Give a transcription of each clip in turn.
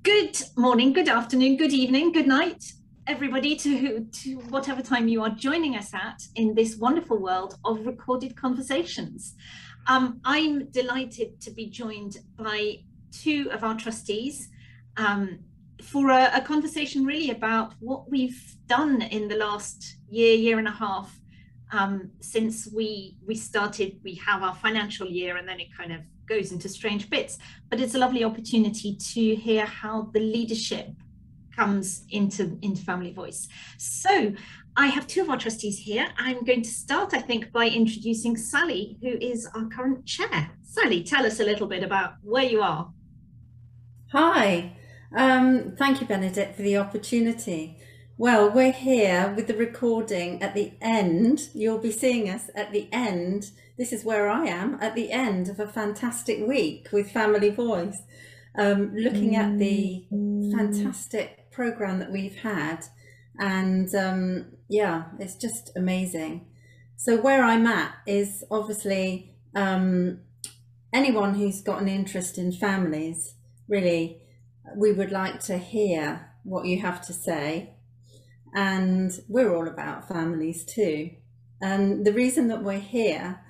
Good morning, good afternoon, good evening, good night, everybody, to whatever time you are joining us at in this wonderful world of recorded conversations. I'm delighted to be joined by two of our trustees for a conversation really about what we've done in the last year and a half since we started. We have our financial year and then it kind of goes into strange bits, but it's a lovely opportunity to hear how the leadership comes into Family Voice. So I have two of our trustees here. I'm going to start, I think, by introducing Sally, who is our current chair. Sally, tell us a little bit about where you are. Hi, thank you, Benedict, for the opportunity. Well, we're here with the recording at the end. You'll be seeing us at the end. This is where I am at the end of a fantastic week with Family Voice, looking at the fantastic program that we've had. And yeah, it's just amazing. So where I'm at is obviously anyone who's got an interest in families, really, we would like to hear what you have to say. And we're all about families too. And the reason that we're here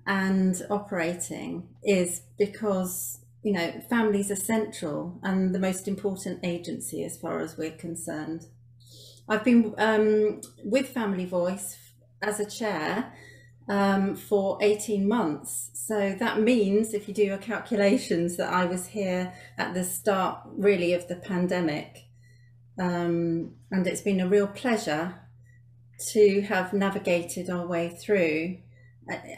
and operating is because, you know, families are central and the most important agency as far as we're concerned. I've been with Family Voice as a chair for 18 months. So that means, if you do your calculations, that I was here at the start really of the pandemic. And it's been a real pleasure to have navigated our way through.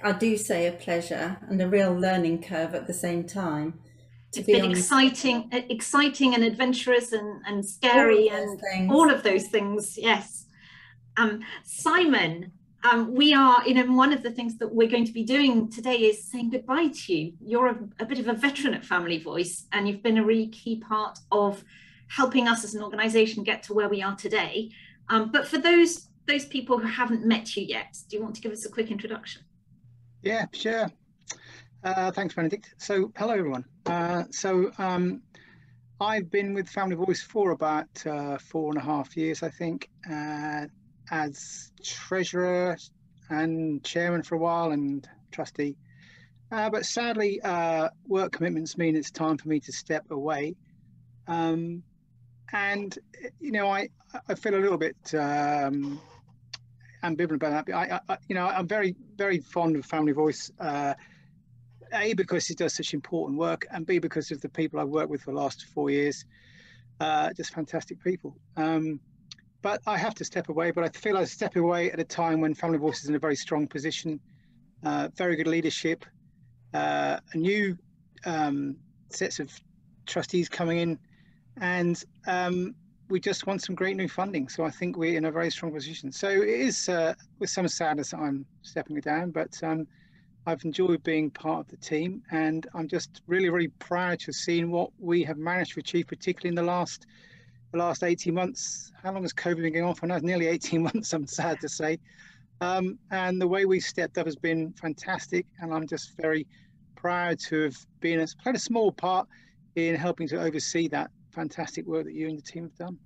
I do say a pleasure and a real learning curve at the same time. It's been exciting and adventurous and scary and all of those things. Yes. Simon, we are, one of the things that we're going to be doing today is saying goodbye to you. You're a bit of a veteran at Family Voice, and you've been a really key part of helping us as an organisation get to where we are today. But for those people who haven't met you yet, do you want to give us a quick introduction? Yeah, sure. Thanks, Benedict. So, hello, everyone. I've been with Family Voice for about 4.5 years, I think, as treasurer and chairman for a while and trustee. But sadly, work commitments mean it's time for me to step away. And I feel a little bit ambivalent about that. I'm very, very fond of Family Voice. A, because it does such important work, and B, because of the people I've worked with for the last 4 years. Just fantastic people. But I have to step away. But I feel I step away at a time when Family Voice is in a very strong position, very good leadership, a new sets of trustees coming in. And we just want some great new funding. So I think we're in a very strong position. So it is with some sadness that I'm stepping down, but I've enjoyed being part of the team. And I'm just really, really proud to have seen what we have managed to achieve, particularly in the last 18 months. How long has COVID been going on for? I know it's nearly 18 months, I'm sad to say. And the way we stepped up has been fantastic. And I'm just very proud to have played a small part in helping to oversee that fantastic work that you and the team have done.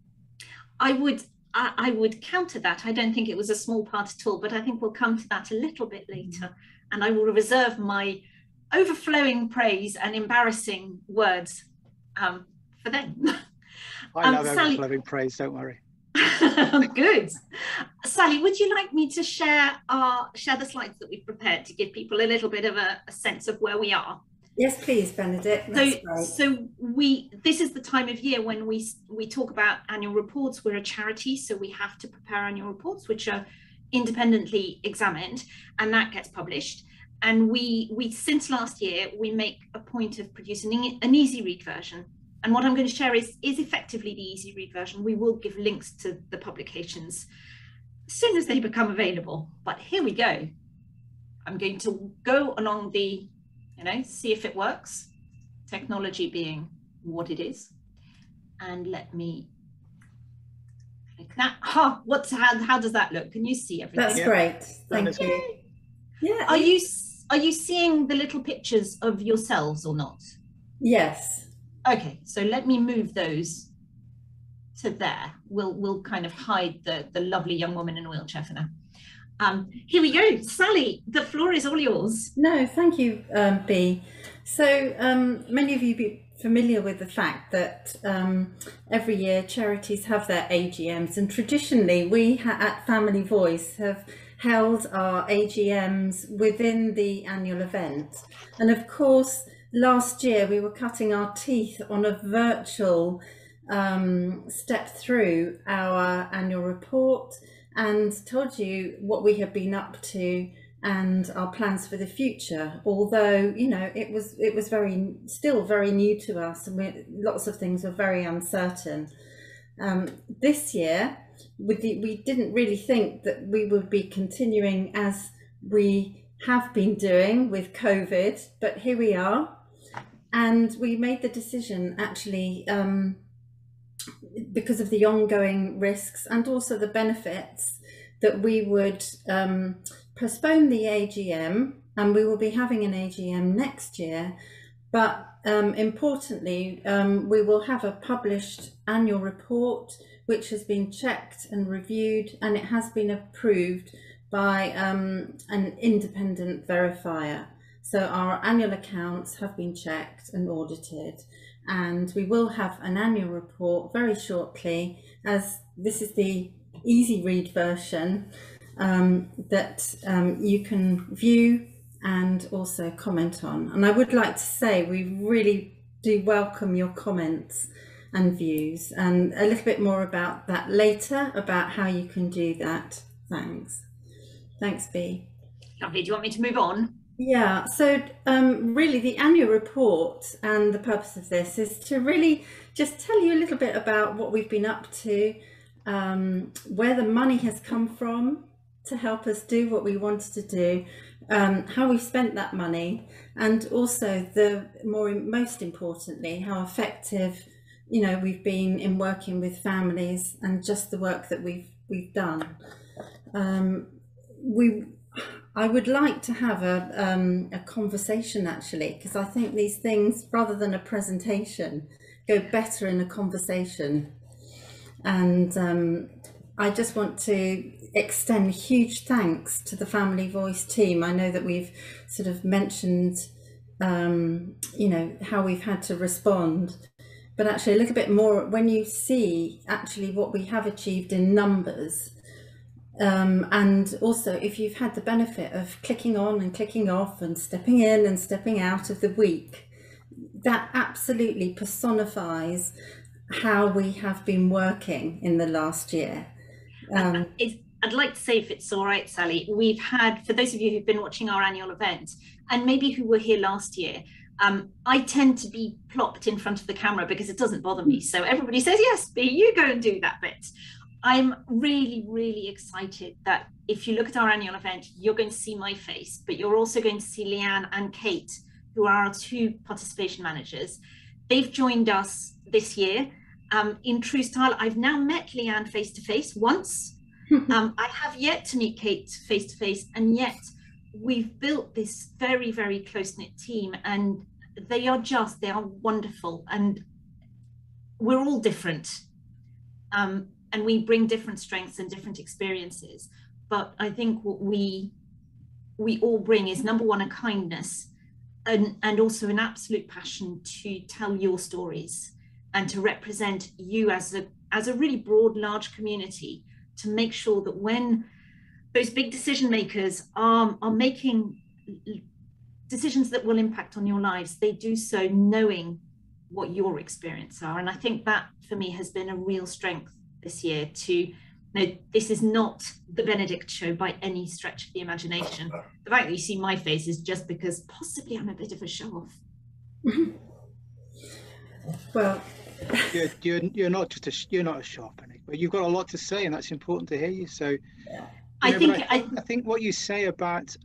I would counter that. I don't think it was a small part at all, but I think we'll come to that a little bit later. And I will reserve my overflowing praise and embarrassing words for them. I love overflowing praise, don't worry. Good. Sally, would you like me to share the slides that we've prepared to give people a little bit of a sense of where we are? Yes, please, Benedict. So this is the time of year when we talk about annual reports. We're a charity, so we have to prepare annual reports, which are independently examined, and that gets published. And we since last year, we make a point of producing an easy read version. And what I'm going to share is effectively the easy read version. We will give links to the publications as soon as they become available. But here we go. I'm going to go along the see if it works, technology being what it is. And let me click that. How does that look? Can you see everything? That's great. Thank you. Yeah. Are you seeing the little pictures of yourselves or not? Yes. Okay, so let me move those to there. We'll kind of hide the lovely young woman in a wheelchair for now. Here we go. Sally, the floor is all yours. No, thank you, Bea. So many of you be familiar with the fact that every year charities have their AGMs, and traditionally we at Family Voice have held our AGMs within the annual event. And of course, last year we were cutting our teeth on a virtual step through our annual report and told you what we have been up to and our plans for the future. Although, you know, it was still very new to us, and lots of things were very uncertain. This year, we didn't really think that we would be continuing as we have been doing with COVID, but here we are. And we made the decision actually because of the ongoing risks and also the benefits that we would postpone the AGM, and we will be having an AGM next year. But importantly, we will have a published annual report which has been checked and reviewed, and it has been approved by an independent verifier. So our annual accounts have been checked and audited, and we will have an annual report very shortly, as this is the easy read version that you can view and also comment on. And I would like to say we really do welcome your comments and views, and a little bit more about that later, about how you can do that. Thanks. Thanks, Bea. Lovely. Do you want me to move on? Yeah, so really the annual report and the purpose of this is to really just tell you a little bit about what we've been up to, where the money has come from to help us do what we wanted to do, how we spent that money, and also most importantly, how effective, you know, we've been in working with families and just the work that we've done. I would like to have a conversation actually, because I think these things, rather than a presentation, go better in a conversation. And I just want to extend huge thanks to the Family Voice team. I know that we've sort of mentioned, you know, how we've had to respond, but actually a little bit more when you see actually what we have achieved in numbers. And also if you've had the benefit of clicking on and clicking off and stepping in and stepping out of the week, that absolutely personifies how we have been working in the last year. I'd like to say, if it's all right, Sally, we've had, for those of you who've been watching our annual event and maybe who were here last year, I tend to be plopped in front of the camera because it doesn't bother me. So everybody says, yes, Bea, you go and do that bit. I'm really, really excited that if you look at our annual event, you're going to see my face, but you're also going to see Leanne and Kate, who are our two participation managers. They've joined us this year. In true style, I've now met Leanne face-to-face once. I have yet to meet Kate face-to-face, and yet we've built this very, very close-knit team, and they are wonderful, and we're all different. And we bring different strengths and different experiences. But I think what we all bring is, number one, a kindness and also an absolute passion to tell your stories and to represent you as a really broad, large community, to make sure that when those big decision makers are making decisions that will impact on your lives, they do so knowing what your experiences are. And I think that for me has been a real strength this year, to know this is not the Benedict show by any stretch of the imagination. The fact that you see my face is just because possibly I'm a bit of a show-off. Well, you're not a show-off, but you've got a lot to say, and that's important to hear you. So I think what you say about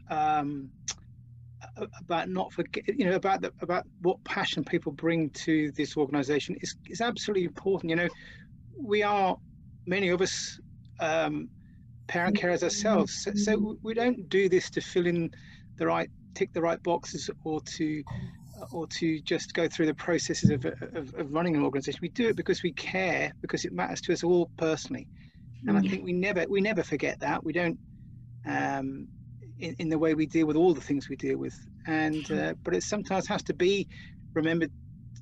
not forget, you know, about what passion people bring to this organisation is absolutely important. You know, many of us parent carers ourselves, so we don't do this to tick the right boxes or to or to just go through the processes of running an organisation. We do it because we care, because it matters to us all personally. And I think we never forget that. We don't, in the way we deal with all the things we deal with. And but it sometimes has to be remembered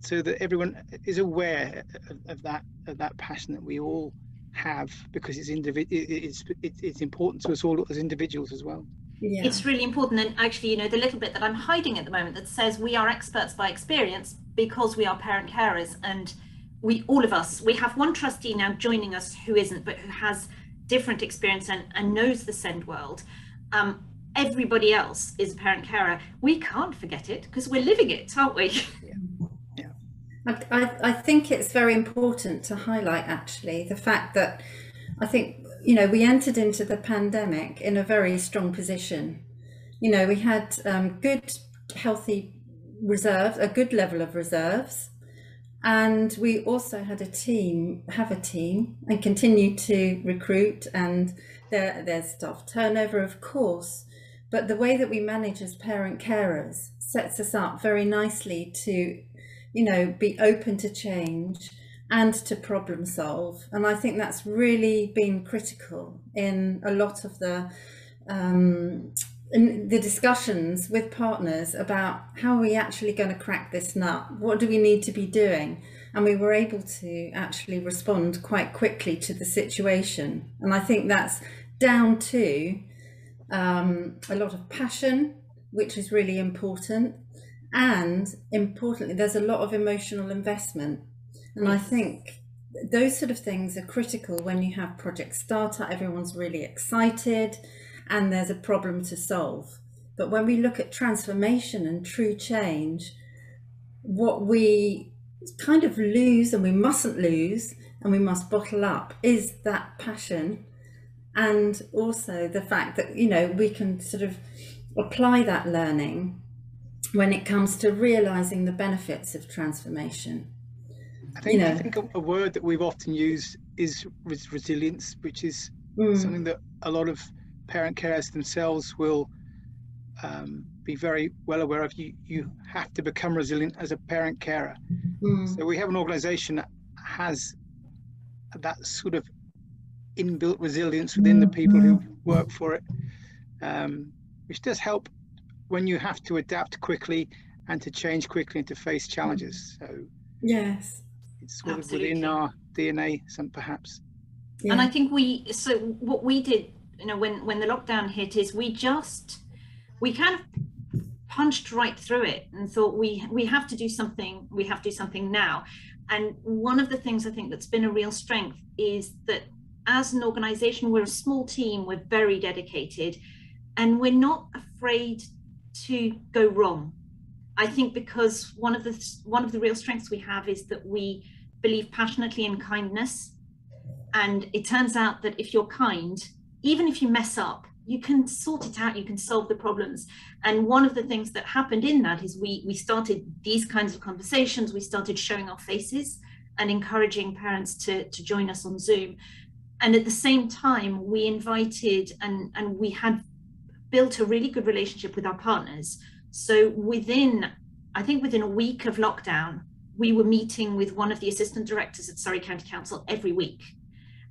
so that everyone is aware of that passion that we all have, because it's important to us all as individuals as well. Yeah. It's really important. And actually, the little bit that I'm hiding at the moment that says we are experts by experience because we are parent carers, and all of us, we have one trustee now joining us who isn't, but who has different experience and knows the SEND world. Everybody else is a parent carer. We can't forget it because we're living it, aren't we? Yeah. I think it's very important to highlight actually the fact that I think, we entered into the pandemic in a very strong position. We had good, healthy reserves, a good level of reserves. And we also had a team and continue to recruit, and there's staff turnover, of course. But the way that we manage as parent carers sets us up very nicely to, be open to change and to problem solve. And I think that's really been critical in a lot of the discussions with partners about how are we actually going to crack this nut? What do we need to be doing? And we were able to actually respond quite quickly to the situation. And I think that's down to a lot of passion, which is really important. And importantly, there's a lot of emotional investment. And I think those sort of things are critical when you have project startup, everyone's really excited and there's a problem to solve. But when we look at transformation and true change, what we kind of lose, and we mustn't lose, and we must bottle up, is that passion, and also the fact that, we can sort of apply that learning when it comes to realizing the benefits of transformation. I think a word that we've often used is resilience, which is something that a lot of parent carers themselves will be very well aware of. You have to become resilient as a parent carer. So we have an organisation that has that sort of inbuilt resilience within the people who work for it, which does help when you have to adapt quickly and to change quickly and to face challenges. So yes. It's sort of within our DNA, perhaps. Yeah. And I think what we did, when the lockdown hit, is we kind of punched right through it and thought we have to do something. We have to do something now. And one of the things I think that's been a real strength is that as an organisation, we're a small team, we're very dedicated, and we're not afraid to go wrong. I think because one of the real strengths we have is that we believe passionately in kindness. And it turns out that if you're kind, even if you mess up, you can sort it out, you can solve the problems. And one of the things that happened in that is we started these kinds of conversations, we started showing our faces and encouraging parents to join us on Zoom. And at the same time, we invited and we had built a really good relationship with our partners. So within a week of lockdown, we were meeting with one of the assistant directors at Surrey County Council every week.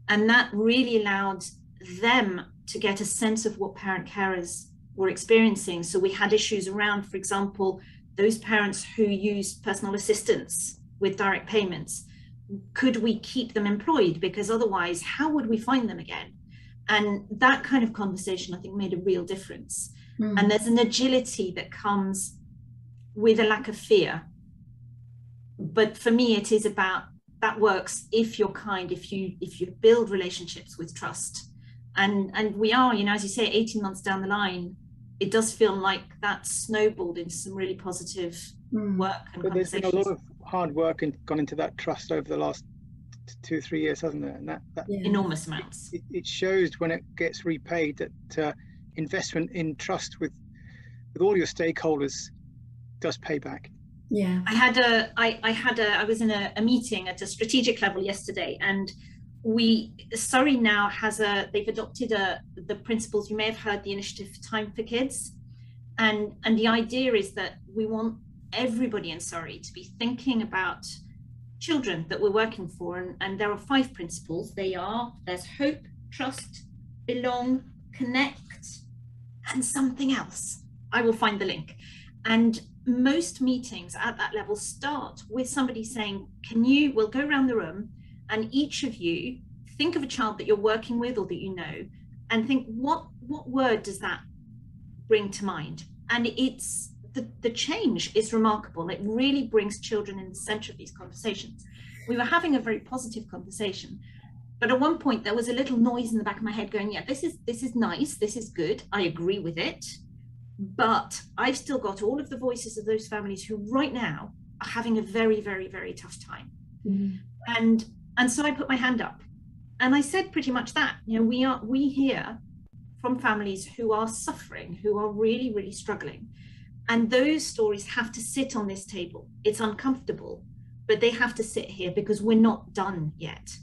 And that really allowed them to get a sense of what parent carers were experiencing. So we had issues around, for example, those parents who use personal assistance with direct payments. Could we keep them employed? Because otherwise, how would we find them again? And that kind of conversation, I think, made a real difference. And there's an agility that comes with a lack of fear. But for me, it is about that works if you're kind, if you build relationships with trust. And we are, as you say, 18 months down the line, it does feel like that snowballed into some really positive work and conversations. There's been a lot of hard work and gone into that trust over the last 2 or 3 years, hasn't it? And that enormous amounts. It shows when it gets repaid that investment in trust with all your stakeholders does pay back. Yeah. I was in a meeting at a strategic level yesterday, and Surrey now they've adopted the principles. You may have heard the initiative Time for Kids, and the idea is that we want everybody in Surrey to be thinking about children that we're working for, and there are 5 principles. There's hope, trust, belong, connect, and something else. I will find the link. And most meetings at that level start with somebody saying, we'll go around the room, and each of you think of a child that you're working with or that you know, and think, what word does that bring to mind? And it's the change is remarkable. It really brings children in the center of these conversations. We were having a very positive conversation, but at one point there was a little noise in the back of my head going, yeah, this is nice, this is good, I agree with it, but I've still got all of the voices of those families who right now are having a very, very, very tough time. And so I put my hand up and I said pretty much that, we hear from families who are suffering, who are really, really struggling. And those stories have to sit on this table. It's uncomfortable, but they have to sit here because we're not done yet.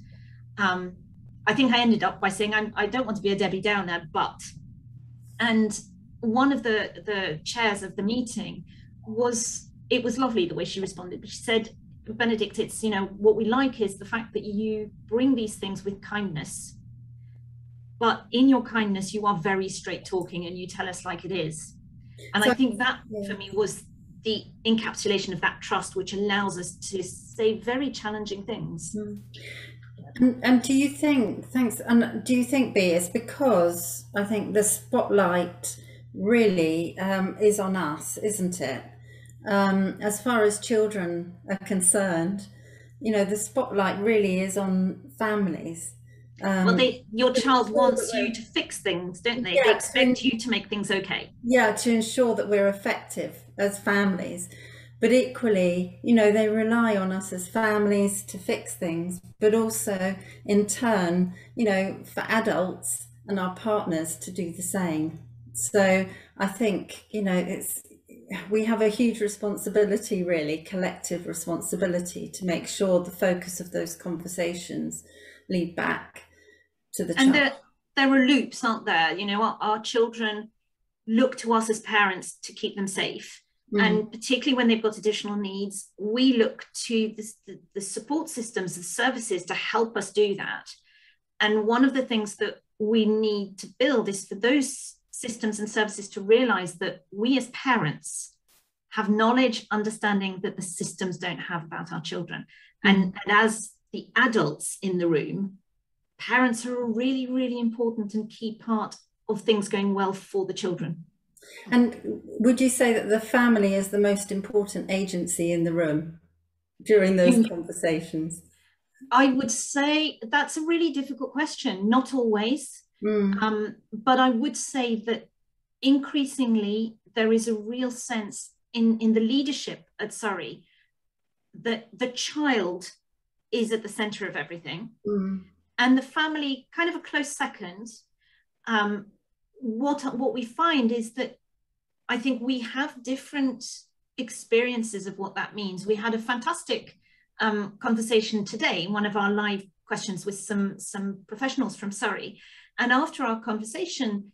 I think I ended up by saying, I don't want to be a Debbie Downer, and one of the chairs of the meeting it was lovely the way she responded, but she said, Benedict, it's, what we like is the fact that you bring these things with kindness, but in your kindness, you are very straight talking and you tell us like it is. And so, I think that for me was the encapsulation of that trust, which allows us to say very challenging things. And do you think, B, it's because I think the spotlight really is on us, isn't it? As far as children are concerned, the spotlight really is on families. Well, your child wants you to fix things, don't they? They expect you to make things okay. Yeah, to ensure that we're effective as families. But equally, they rely on us as families to fix things, but also in turn, for adults and our partners to do the same. So I think, we have a huge responsibility, really, collective responsibility, to make sure the focus of those conversations lead back to the child. And there are loops, aren't there? Our children look to us as parents to keep them safe. And particularly when they've got additional needs, we look to the support systems, the services to help us do that. And one of the things that we need to build is for those systems and services to realize that we as parents have knowledge, understanding that the systems don't have about our children. And as the adults in the room, parents are a really, really important and key part of things going well for the children. And would you say that the family is the most important agency in the room during those conversations? I would say that's a really difficult question. Not always. But I would say that increasingly there is a real sense in the leadership at Surrey that the child is at the center of everything, and the family kind of a close second. What we find is that I think we have different experiences of what that means. We had a fantastic conversation today in one of our live questions with some professionals from Surrey. And after our conversation,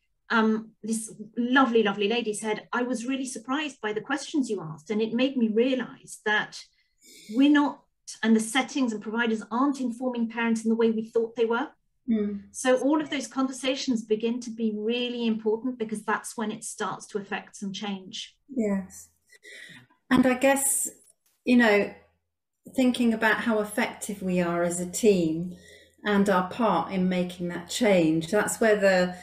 this lovely, lovely lady said, I was really surprised by the questions you asked. And it made me realize that we're not, and the settings and providers aren't informing parents in the way we thought they were. So all of those conversations begin to be really important, because that's when it starts to affect some change. Yes. And I guess, thinking about how effective we are as a team and our part in making that change, that's where the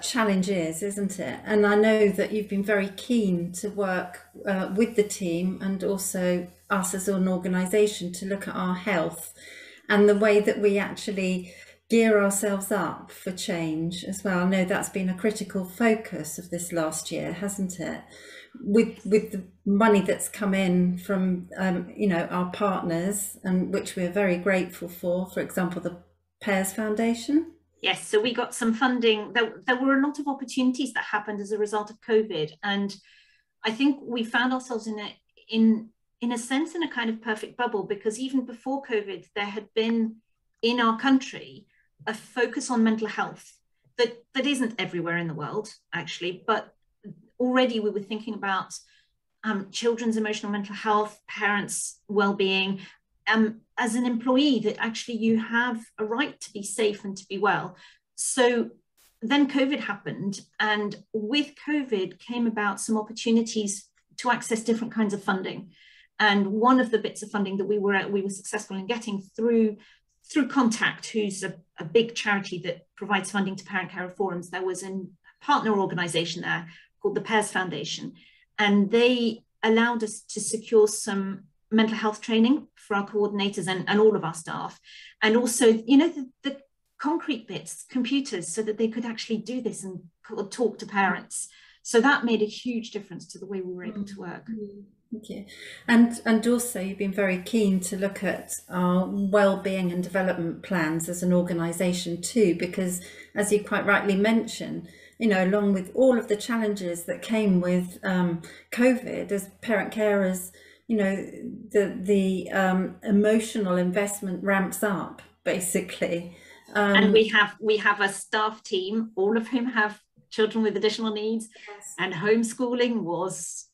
challenge is, isn't it? And I know that you've been very keen to work with the team and also us as an organisation to look at our health and the way that we actually gear ourselves up for change as well. I know that's been a critical focus of this last year, hasn't it? With the money that's come in from our partners, and which we're very grateful for example, the Pears Foundation. Yes, so we got some funding. There were a lot of opportunities that happened as a result of COVID, and I think we found ourselves in a sense in a kind of perfect bubble, because even before COVID there had been in our country a focus on mental health that isn't everywhere in the world actually, but already we were thinking about children's emotional mental health, parents' well-being, as an employee, that actually you have a right to be safe and to be well. So then COVID happened, and with COVID came about some opportunities to access different kinds of funding. And one of the bits of funding that we were successful in getting through Contact, who's a big charity that provides funding to parent carer forums. There was a partner organisation there called the Pears Foundation, and they allowed us to secure some mental health training for our coordinators and all of our staff, and also, you know, the concrete bits, computers, so that they could actually do this and talk to parents. So that made a huge difference to the way we were able to work. Thank you. And also you've been very keen to look at our well-being and development plans as an organisation too, because as you quite rightly mentioned, you know, along with all of the challenges that came with COVID, as parent carers, you know, the emotional investment ramps up basically. And we have a staff team, all of whom have children with additional needs, and homeschooling was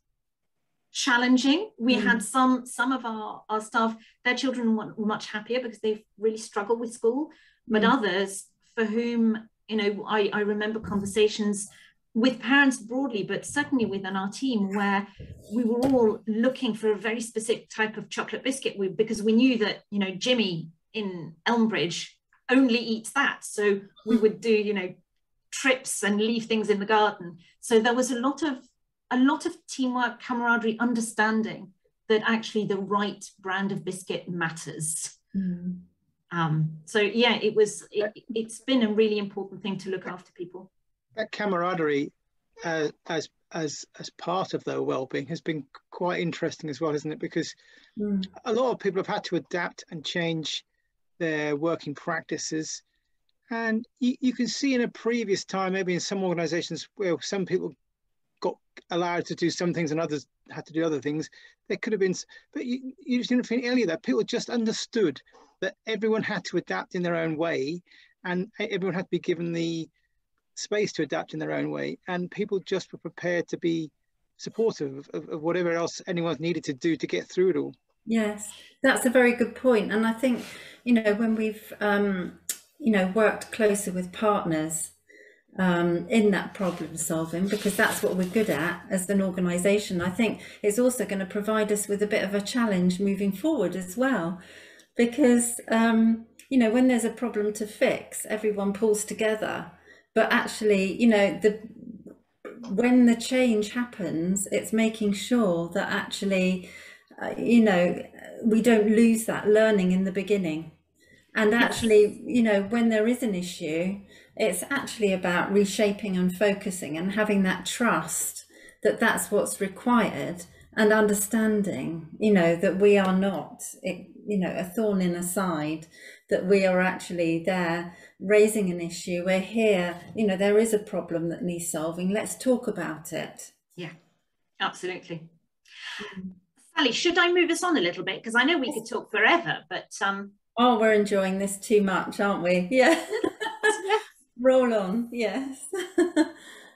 challenging. We had some of our staff, their children were much happier because they've really struggled with school, but others for whom, you know, I remember conversations with parents broadly, but certainly within our team, where we were all looking for a very specific type of chocolate biscuit, because we knew that, you know, Jimmy in Elmbridge only eats that. So we would do, you know, trips and leave things in the garden. So there was a lot of teamwork, camaraderie, understanding that actually the right brand of biscuit matters. So yeah, it's been a really important thing to look after people. That camaraderie as part of their well-being has been quite interesting as well, isn't it? Because a lot of people have had to adapt and change their working practices, and you can see in a previous time, maybe in some organizations where some people got allowed to do some things and others had to do other things, there could have been, but you didn't think any of that. People just understood that everyone had to adapt in their own way, and everyone had to be given the space to adapt in their own way, and people just were prepared to be supportive of whatever else anyone needed to do to get through it all. Yes, that's a very good point. And I think, you know, when we've you know, worked closer with partners in that problem solving, because that's what we're good at as an organisation, I think it's also going to provide us with a bit of a challenge moving forward as well, because you know, when there's a problem to fix, everyone pulls together, but actually, you know, when the change happens, it's making sure that actually you know, we don't lose that learning in the beginning. And actually, you know, when there is an issue, it's actually about reshaping and focusing and having that trust that that's what's required, and understanding, you know, that we are not, you know, a thorn in a side, that we are actually there raising an issue. We're here, you know, there is a problem that needs solving. Let's talk about it. Yeah, absolutely. Sally, should I move us on a little bit? Because I know we could talk forever, but oh, we're enjoying this too much, aren't we? Yeah. Roll on. Yes.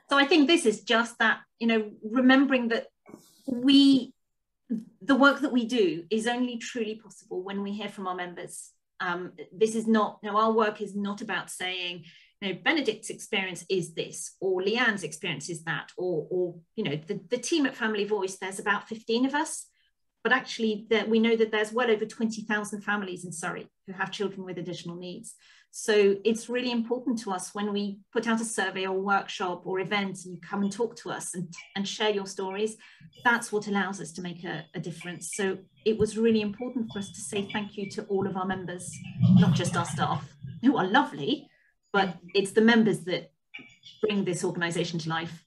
So I think this is just that, you know, remembering that the work that we do is only truly possible when we hear from our members. This is not, you know, our work is not about saying, you know, Benedict's experience is this, or Leanne's experience is that, or you know, the team at Family Voice, there's about 15 of us. But actually, we know that there's well over 20,000 families in Surrey who have children with additional needs. So it's really important to us when we put out a survey or workshop or event, and you come and talk to us and share your stories. That's what allows us to make a difference. So it was really important for us to say thank you to all of our members, not just our staff, who are lovely, but it's the members that bring this organisation to life.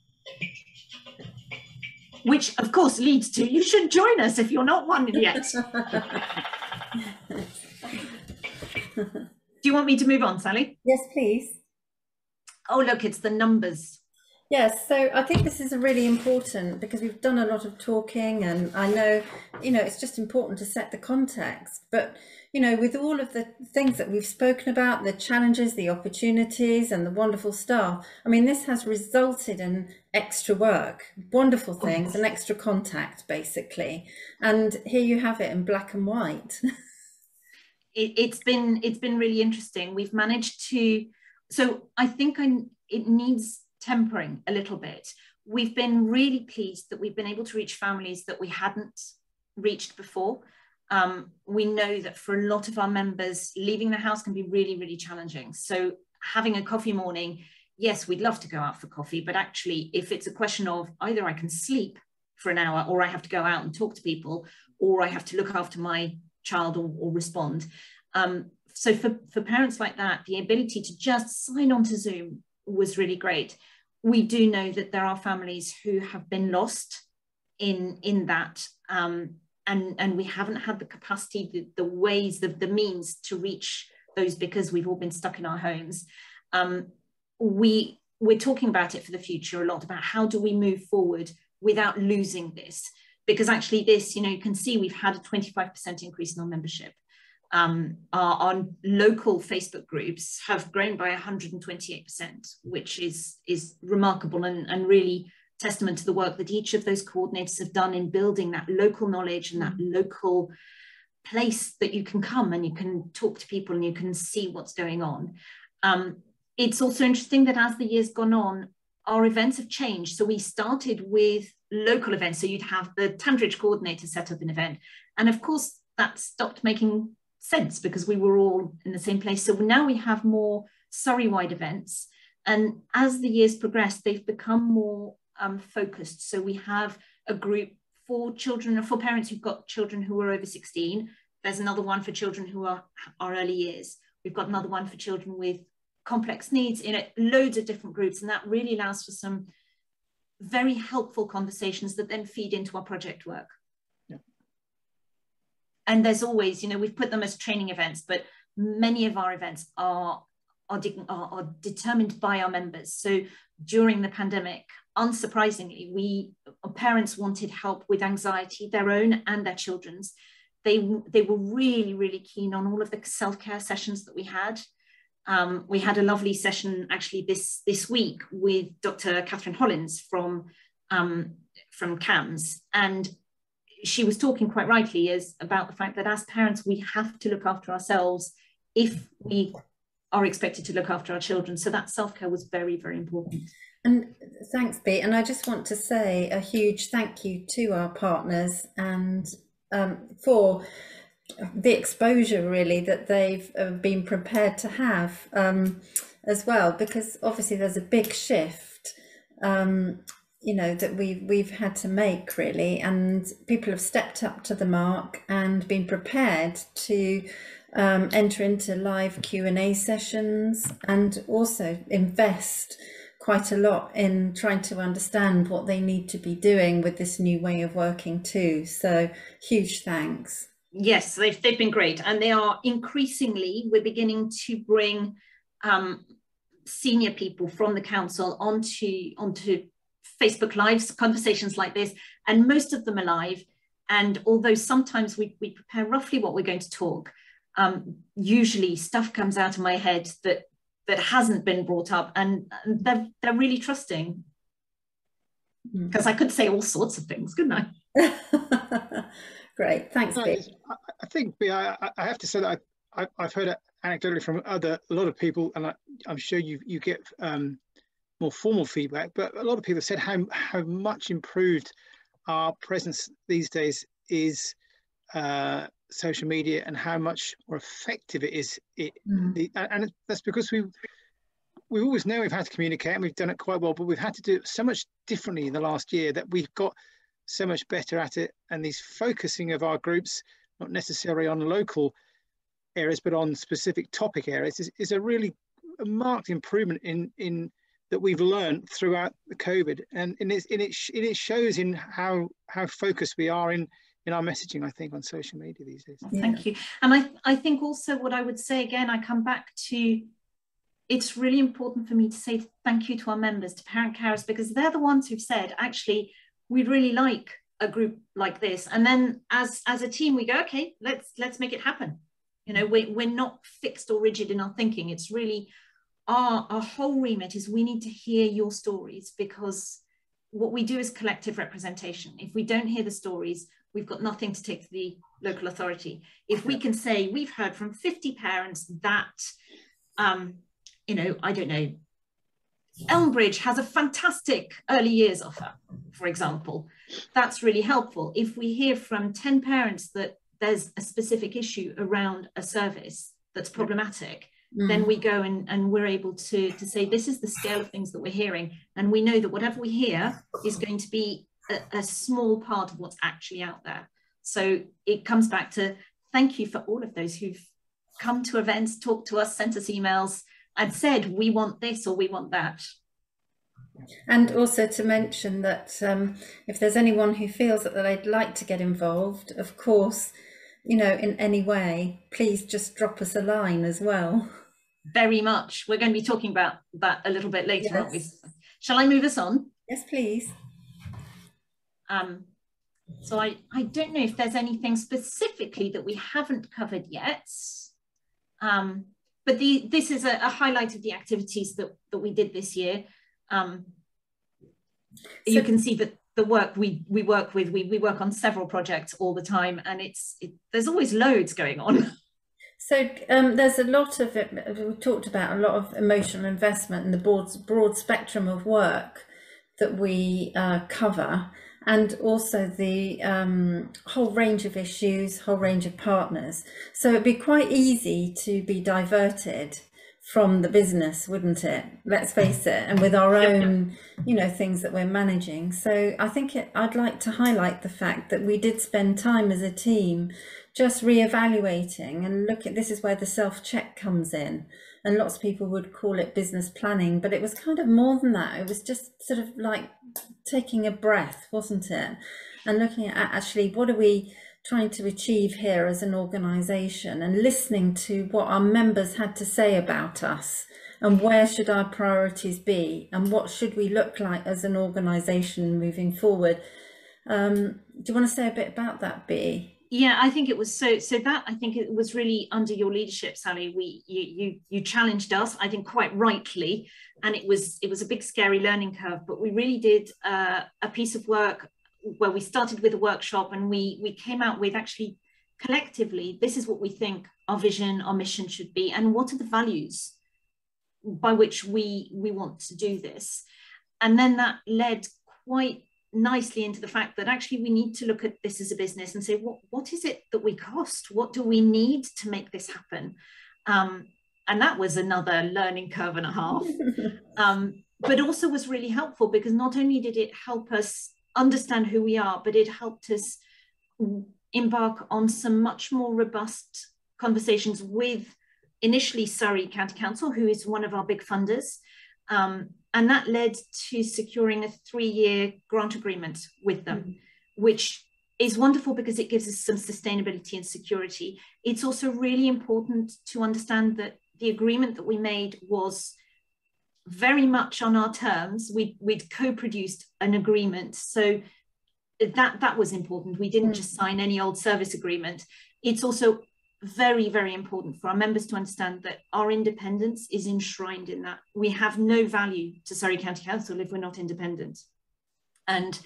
Which, of course, leads to, you should join us if you're not one yet. Do you want me to move on, Sally? Yes, please. Oh, look, it's the numbers. Yes, so I think this is really important because we've done a lot of talking, and I know, it's just important to set the context. But, with all of the things that we've spoken about, the challenges, the opportunities, and the wonderful staff, I mean, this has resulted in extra work, wonderful things, and extra contact, basically. And here you have it in black and white. It's been really interesting. We've managed to, so I think it needs tempering a little bit. We've been really pleased that we've been able to reach families that we hadn't reached before. We know that for a lot of our members, leaving the house can be really, really challenging. So having a coffee morning, yes, we'd love to go out for coffee, but actually if it's a question of either I can sleep for an hour, or I have to go out and talk to people, or I have to look after my child or respond. So for parents like that, the ability to just sign on to Zoom was really great. We do know that there are families who have been lost in that, and we haven't had the capacity, the ways, the means to reach those because we've all been stuck in our homes. We're talking about it for the future a lot, about how do we move forward without losing this, because actually this, you can see we've had a 25% increase in our membership. Our local Facebook groups have grown by 128%, which is remarkable and really testament to the work that each of those coordinators have done in building that local knowledge and that local place that you can come and you can talk to people and you can see what's going on. It's also interesting that as the year's gone on, our events have changed. So we started with local events. So you'd have the Tandridge coordinator set up an event. And of course, that stopped making sense because we were all in the same place. So now we have more Surrey-wide events. And as the years progressed, they've become more focused. So we have a group for children, or for parents who've got children who are over 16. There's another one for children who are early years. We've got another one for children with complex needs, loads of different groups. And that really allows for some very helpful conversations that then feed into our project work. And there's always, we've put them as training events, but many of our events are determined by our members. So during the pandemic, unsurprisingly, parents wanted help with anxiety, their own and their children's. They were really, really keen on all of the self-care sessions that we had. We had a lovely session actually this week with Dr. Catherine Hollins from CAMS, and she was talking quite rightly about the fact that as parents, we have to look after ourselves if we are expected to look after our children. So that self-care was very, very important. And thanks, Bea. And I just want to say a huge thank you to our partners and for the exposure really that they've been prepared to have as well, because obviously there's a big shift that we've had to make really, and people have stepped up to the mark and been prepared to enter into live Q&A sessions and also invest quite a lot in trying to understand what they need to be doing with this new way of working too. So huge thanks. Yes, they've been great, and they are increasingly, we're beginning to bring senior people from the council onto Facebook Live conversations like this, and most of them are live. And although sometimes we prepare roughly what we're going to talk, usually stuff comes out of my head that hasn't been brought up, and they're really trusting, because I could say all sorts of things, couldn't I? Great, thanks, Bea. I think, Bea, I have to say that I've heard it anecdotally from a lot of people, and I'm sure you get more formal feedback, but a lot of people said how much improved our presence these days is social media, and how much more effective it is. And that's because we always know we've had to communicate, and we've done it quite well, but we've had to do it so much differently in the last year that we've got so much better at it. And these focusing of our groups, not necessarily on local areas, but on specific topic areas, is a really marked improvement in that we've learned throughout the COVID, and it shows in how focused we are in our messaging, I think, on social media these days. Thank you. And I think also what I would say again, I come back to, it's really important for me to say thank you to our members, to parent carers, because they're the ones who've said, actually, we'd really like a group like this. And then as a team, we go, okay, let's make it happen. You know, we're not fixed or rigid in our thinking. It's really our whole remit is we need to hear your stories, because what we do is collective representation. If we don't hear the stories, we've got nothing to take to the local authority. If we can say, we've heard from 50 parents that, you know, I don't know, Elmbridge has a fantastic early years offer, for example, that's really helpful. If we hear from 10 parents that there's a specific issue around a service that's problematic, then we go and we're able to say, this is the scale of things that we're hearing. And we know that whatever we hear is going to be a small part of what's actually out there. So it comes back to thank you for all of those who've come to events, talked to us, sent us emails and said, we want this or we want that. And also to mention that if there's anyone who feels that they'd like to get involved, of course, you know, in any way, please just drop us a line as well. Very much. We're going to be talking about that a little bit later, Yes. aren't we? Shall I move us on? Yes, please. So I don't know if there's anything specifically that we haven't covered yet, but this is a highlight of the activities that we did this year. You can see that the work we work with, we work on several projects all the time, and there's always loads going on. So there's a lot of it, we talked about a lot of emotional investment in the broad spectrum of work that we cover, and also the whole range of issues, whole range of partners. So it'd be quite easy to be diverted from the business, wouldn't it? Let's face it, and with our own, you know, things that we're managing. So I think I'd like to highlight the fact that we did spend time as a team just re-evaluating and look at, this is where the self-check comes in, and lots of people would call it business planning, but it was kind of more than that. It was just sort of like taking a breath, wasn't it? And looking at actually, what are we trying to achieve here as an organisation, and listening to what our members had to say about us, and where should our priorities be, and what should we look like as an organisation moving forward. Do you want to say a bit about that, Bea? Yeah, I think it was so that I think it was really under your leadership, Sally. You challenged us, I think quite rightly, and it was a big scary learning curve, but we really did a piece of work where we started with a workshop, and we came out with, actually collectively, this is what we think our vision, our mission should be, and what are the values by which we want to do this. And then that led quite nicely into the fact that actually we need to look at this as a business and say, what is it that we cost? What do we need to make this happen? And that was another learning curve and a half, but also was really helpful, because not only did it help us understand who we are, but it helped us embark on some much more robust conversations with initially Surrey County Council, who is one of our big funders. And that led to securing a 3-year grant agreement with them, which is wonderful because it gives us some sustainability and security. It's also really important to understand that the agreement that we made was very much on our terms. We'd co-produced an agreement, so that was important. We didn't just sign any old service agreement. It's also very, very important for our members to understand that our independence is enshrined in that. We have no value to Surrey County Council if we're not independent. And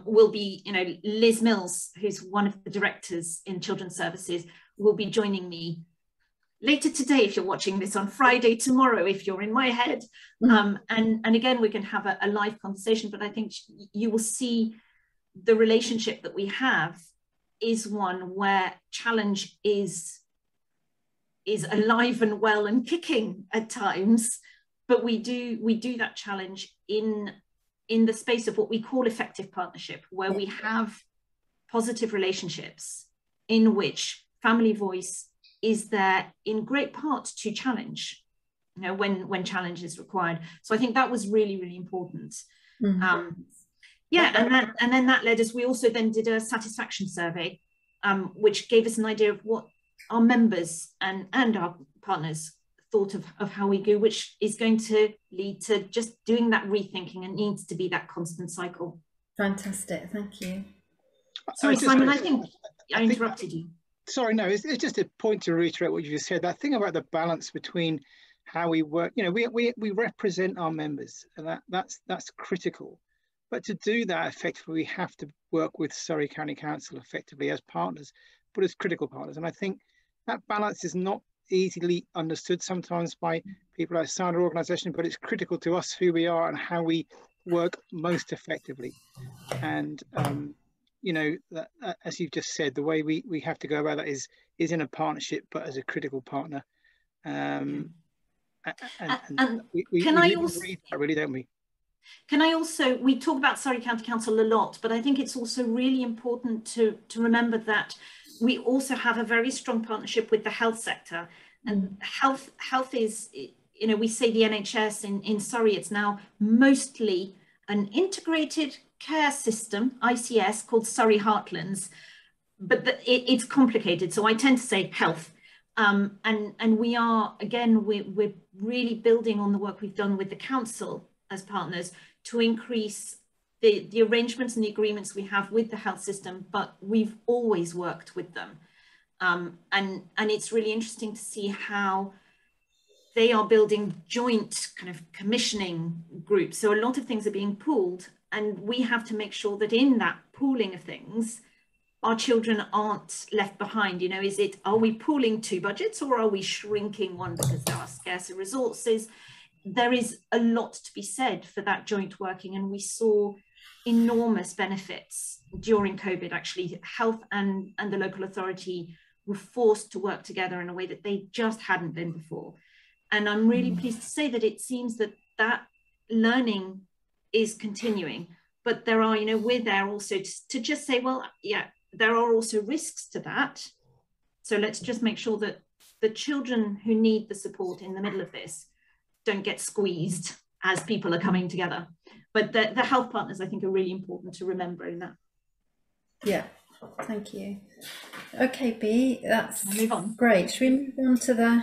we'll be, you know, Liz Mills, who's one of the directors in Children's Services, will be joining me later today if you're watching this, on Friday, tomorrow if you're in my head. And again, we can have a live conversation, but I think you will see the relationship that we have is one where challenge is alive and well and kicking at times, but we do that challenge in the space of what we call effective partnership, where we have positive relationships in which family voice is there in great part to challenge, you know, when challenge is required. So I think that was really, really important. Yeah, and then that led us, we also then did a satisfaction survey, which gave us an idea of what our members and our partners thought of how we go, which is going to lead to just doing that rethinking, and needs to be that constant cycle. Fantastic, thank you. Sorry, Simon, I think I interrupted you. Sorry, no, it's just a point to reiterate what you just said. That thing about the balance between how we work, you know, we represent our members, and that's critical. But to do that effectively, we have to work with Surrey County Council effectively as partners, but as critical partners. And I think that balance is not easily understood sometimes by people outside our organisation, but it's critical to us who we are and how we work most effectively. And you know, as you've just said, the way we have to go about that is in a partnership, but as a critical partner. And we read that, really, don't we? Can I also, we talk about Surrey County Council a lot, but I think it's also really important to remember that we also have a very strong partnership with the health sector. And health is, you know, we say the NHS in Surrey, it's now mostly an integrated care system, ICS, called Surrey Heartlands, but it's complicated. So I tend to say health. And we are, again, we're really building on the work we've done with the council as partners to increase the arrangements and the agreements we have with the health system, but we've always worked with them. And it's really interesting to see how they are building joint kind of commissioning groups. So a lot of things are being pooled, and we have to make sure that in that pooling of things, our children aren't left behind. You know, are we pooling two budgets, or are we shrinking one because there are scarcer resources? There is a lot to be said for that joint working, and we saw enormous benefits during COVID. Actually, health and the local authority were forced to work together in a way that they just hadn't been before. And I'm really pleased to say that it seems that learning is continuing, but there are, you know, we're there also to just say, well, yeah, there are also risks to that. So let's just make sure that the children who need the support in the middle of this don't get squeezed as people are coming together. But the health partners, I think, are really important to remember in that. Yeah, thank you. Okay, B, that's move on. Great. Should we move on to the...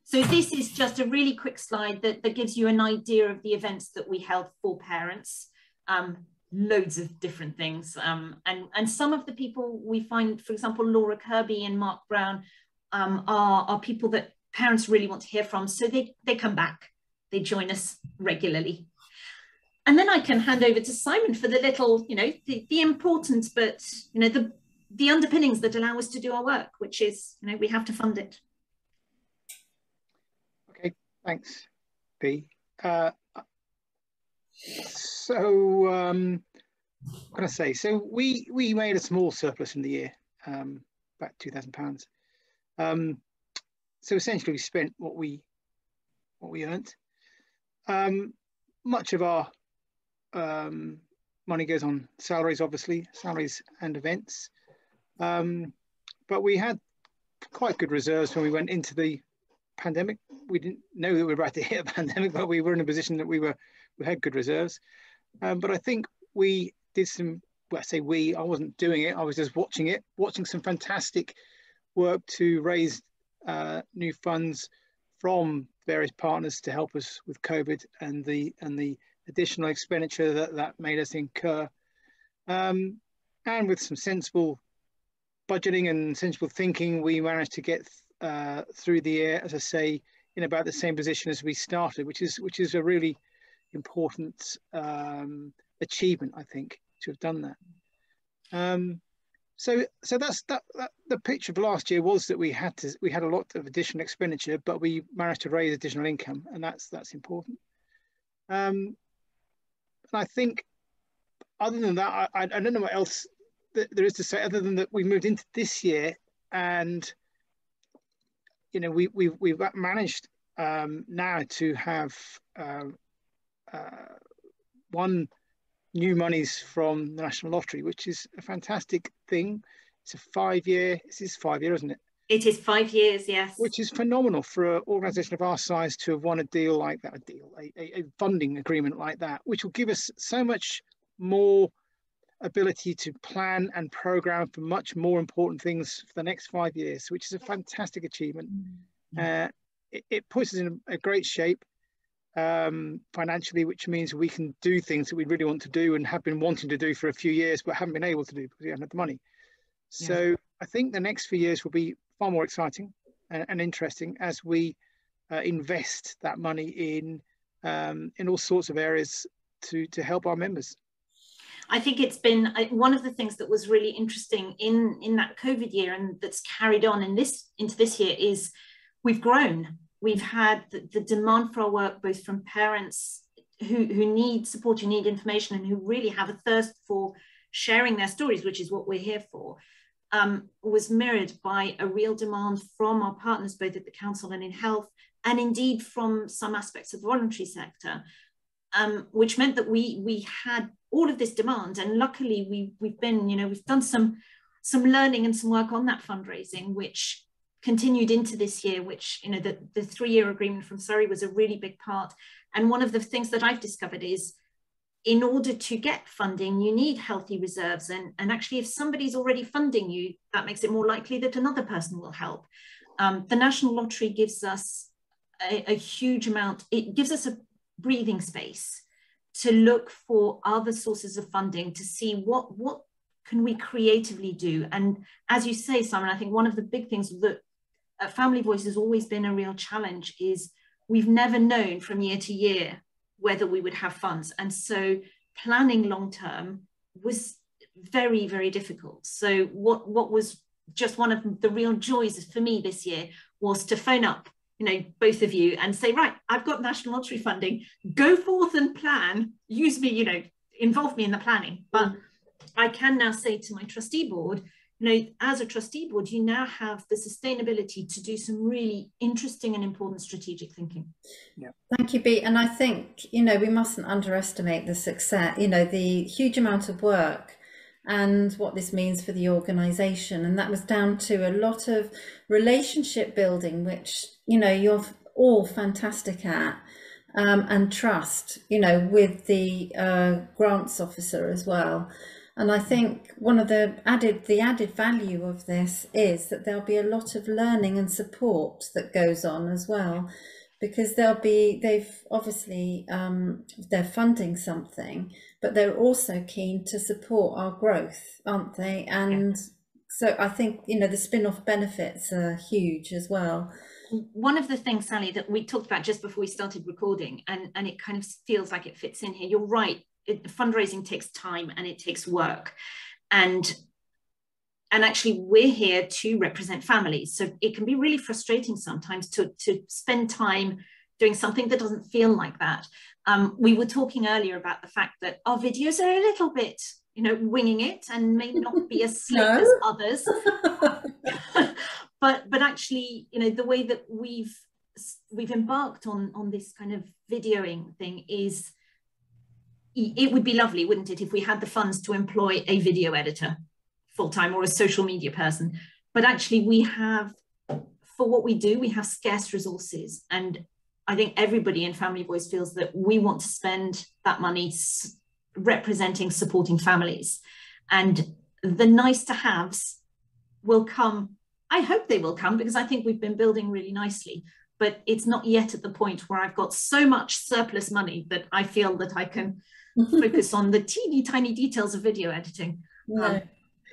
So this is just a really quick slide that gives you an idea of the events that we held for parents. Loads of different things. And some of the people we find, for example, Laura Kirby and Mark Brown, are people that parents really want to hear from. So they come back, they join us regularly. And then I can hand over to Simon for the little, you know, the important, but, you know, the underpinnings that allow us to do our work, which is, you know, we have to fund it. Okay, thanks, B. So what can I say? So we made a small surplus in the year, about £2,000. So essentially, we spent what we earned. Much of our money goes on salaries, obviously, salaries and events. But we had quite good reserves when we went into the pandemic. We didn't know that we were about to hit a pandemic, but we were in a position that we had good reserves. But I think we did some, well, I say we, I wasn't doing it, I was just watching some fantastic work to raise new funds from various partners to help us with COVID and the additional expenditure that made us incur. And with some sensible budgeting and sensible thinking, we managed to get through the year, as I say, in about the same position as we started, which is a really important achievement, I think, to have done that. So that's the picture of last year was that we had a lot of additional expenditure, but we managed to raise additional income, and that's important. And I think, other than that, I don't know what else there is to say, other than that we moved into this year, and you know we've managed now to have won new monies from the National Lottery, which is a fantastic thing. It's a 5-year. This is 5 years, isn't it? It is 5 years, yes. Which is phenomenal for an organisation of our size to have won a deal like that, a funding agreement like that, which will give us so much more ability to plan and programme for much more important things for the next 5 years, which is a fantastic achievement. it puts us in a great shape financially, which means we can do things that we really want to do and have been wanting to do for a few years, but haven't been able to do because we haven't had the money. So I think the next few years will be far more exciting and interesting as we invest that money in all sorts of areas to help our members. I think it's been one of the things that was really interesting in that COVID year, and that's carried on into this year, is we've grown. We've had the demand for our work, both from parents who need support, who need information, and who really have a thirst for sharing their stories, which is what we're here for, was mirrored by a real demand from our partners, both at the council and in health, and indeed from some aspects of the voluntary sector, which meant that we had all of this demand. And luckily we've done some learning and some work on that fundraising, which continued into this year, which, the 3-year agreement from Surrey was a really big part. And one of the things that I've discovered is, in order to get funding, you need healthy reserves. And actually, if somebody's already funding you, that makes it more likely that another person will help. The National Lottery gives us a huge amount. It gives us a breathing space to look for other sources of funding, to see what can we creatively do. And as you say, Simon, I think one of the big things that Family Voice has always been a real challenge is we've never known from year to year whether we would have funds. And so planning long term was very, very difficult. So what was just one of the real joys for me this year was to phone up, both of you, and say, right, I've got National Lottery funding, go forth and plan, use me, involve me in the planning. But I can now say to my trustee board, as a trustee board, you now have the sustainability to do some really interesting and important strategic thinking. Yeah. Thank you, Bea. And I think, we mustn't underestimate the success, the huge amount of work and what this means for the organisation. And that was down to a lot of relationship building, which, you're all fantastic at, and trust, with the grants officer as well. And I think one of the added value of this is that there'll be a lot of learning and support that goes on as well, because they've obviously, they're funding something, but they're also keen to support our growth, aren't they? And so I think, the spin-off benefits are huge as well. One of the things, Sally, that we talked about just before we started recording, and it kind of feels like it fits in here, you're right. Fundraising takes time and it takes work, and actually we're here to represent families, so it can be really frustrating sometimes to spend time doing something that doesn't feel like that. We were talking earlier about the fact that our videos are a little bit winging it and may not be as slick as others, but actually the way that we've embarked on this kind of videoing thing is, it would be lovely, wouldn't it, if we had the funds to employ a video editor full-time or a social media person. But actually we have, for what we do, we have scarce resources. And I think everybody in Family Voice feels that we want to spend that money representing, supporting families. And the nice to haves will come. I hope they will come, because I think we've been building really nicely. But it's not yet at the point where I've got so much surplus money that I feel that I can focus on the teeny tiny details of video editing.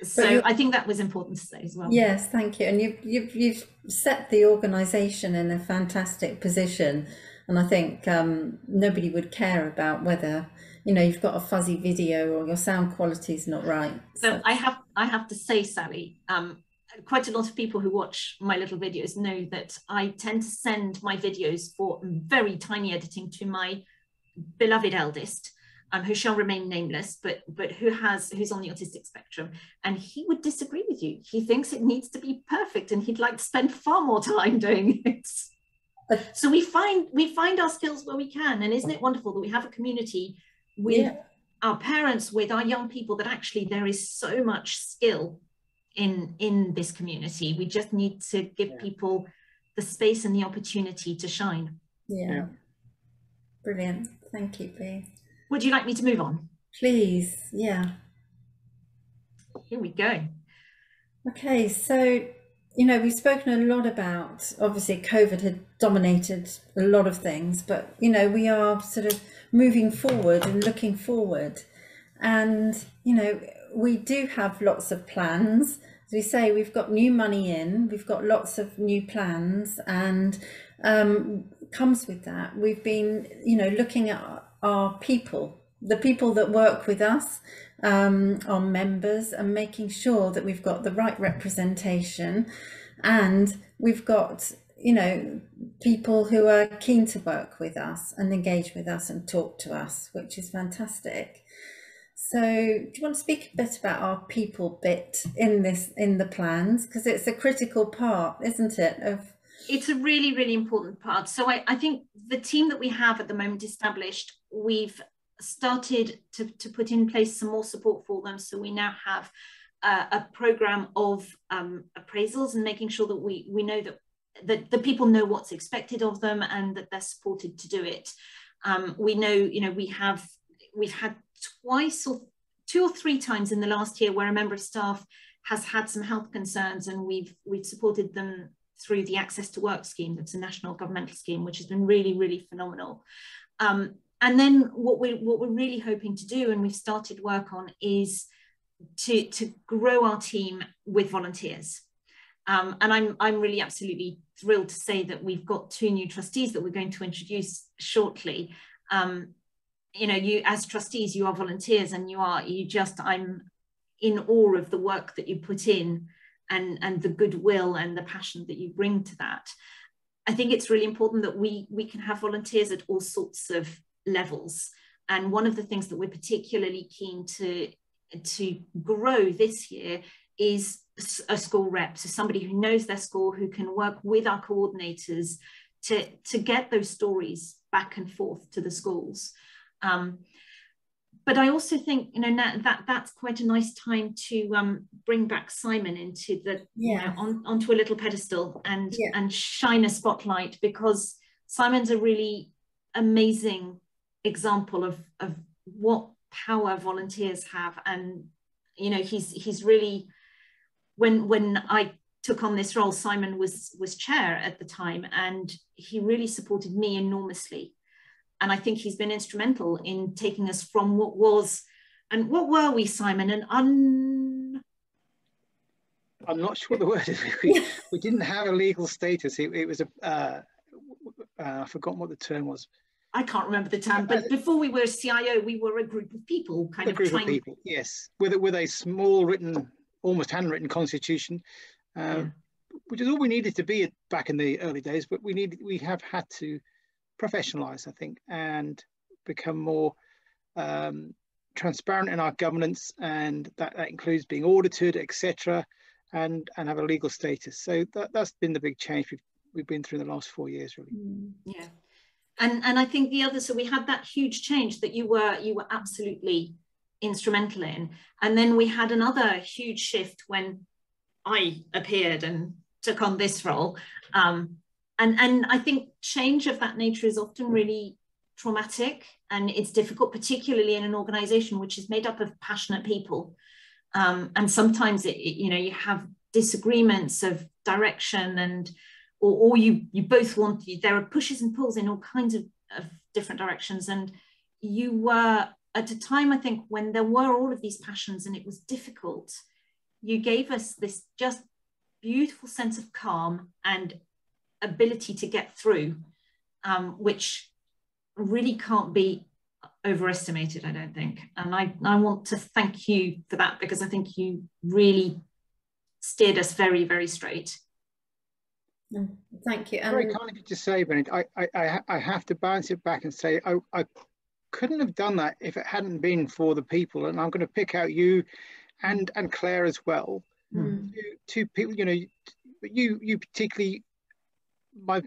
So I think that was important to say as well. Yes, thank you. And you've set the organisation in a fantastic position. And I think nobody would care about whether, you've got a fuzzy video or your sound quality is not right. So I have to say, Sally, quite a lot of people who watch my little videos know that I tend to send my videos for very tiny editing to my beloved eldest, who shall remain nameless, but who's on the autistic spectrum, and he would disagree with you. He thinks it needs to be perfect, and he'd like to spend far more time doing it. So we find our skills where we can, and isn't it wonderful that we have a community with our parents, with our young people, that actually there is so much skill in this community. We just need to give people the space and the opportunity to shine. Brilliant. Thank you, Bea. Would you like me to move on? Please, yeah. Here we go. Okay, so, you know, we've spoken a lot about, obviously COVID had dominated a lot of things, but, you know, we are sort of moving forward and looking forward. And, you know, we do have lots of plans. As we say, we've got new money in, we've got lots of new plans, and comes with that, we've been, you know, looking at our people, the people that work with us, our members, and making sure that we've got the right representation, and we've got, you know, people who are keen to work with us and engage with us and talk to us, which is fantastic. So do you want to speak a bit about our people bit in the plans, because it's a critical part, isn't it, of... It's a really, really important part. So I think the team that we have at the moment established, we've started to put in place some more support for them. So we now have a program of appraisals, and making sure that we know that the people know what's expected of them and that they're supported to do it. We know, you know, we've had two or three times in the last year where a member of staff has had some health concerns, and we've supported them through the Access to Work scheme. That's a national governmental scheme, which has been really, really phenomenal. And then what we're really hoping to do, and we've started work on, is to grow our team with volunteers. And I'm really absolutely thrilled to say that we've got 2 new trustees that we're going to introduce shortly. You know, you as trustees, you are volunteers, and I'm in awe of the work that you put in, and the goodwill and the passion that you bring to that. I think it's really important that we can have volunteers at all sorts of levels. And one of the things that we're particularly keen to grow this year is a school rep. So somebody who knows their school, who can work with our coordinators to get those stories back and forth to the schools. But I also think, you know, that's quite a nice time to bring back Simon into the, you know, onto a little pedestal and shine a spotlight, because Simon's a really amazing example of what power volunteers have. And, you know, he's really, when I took on this role, Simon was chair at the time, and he really supported me enormously. And I think he's been instrumental in taking us from what was, and what were we, Simon? I'm not sure the word is. We didn't have a legal status. It was I've forgotten what the term was. I can't remember the term, but before we were CIO, we were a group of people, a group of people, yes, with a small written, almost handwritten constitution, which is all we needed to be back in the early days. But we have had to professionalize, I think, and become more transparent in our governance, and that includes being audited, etc., and have a legal status. So that's been the big change we've been through in the last 4 years, really. Yeah, and I think the other, so we had that huge change that you were absolutely instrumental in, and then we had another huge shift when I appeared and took on this role. And I think change of that nature is often really traumatic, and it's difficult, particularly in an organization which is made up of passionate people. And sometimes you know, you have disagreements of direction, and or you both want, there are pushes and pulls in all kinds of different directions. And you were, at a time, I think, when there were all of these passions and it was difficult, you gave us this just beautiful sense of calm and ability to get through, which really can't be overestimated, I don't think. And I want to thank you for that, because I think you really steered us very, very straight. Thank you. Very kind of you to say, Bennett. I have to bounce it back and say I couldn't have done that if it hadn't been for the people. And I'm going to pick out you and Claire as well. Two people, you know, you particularly. My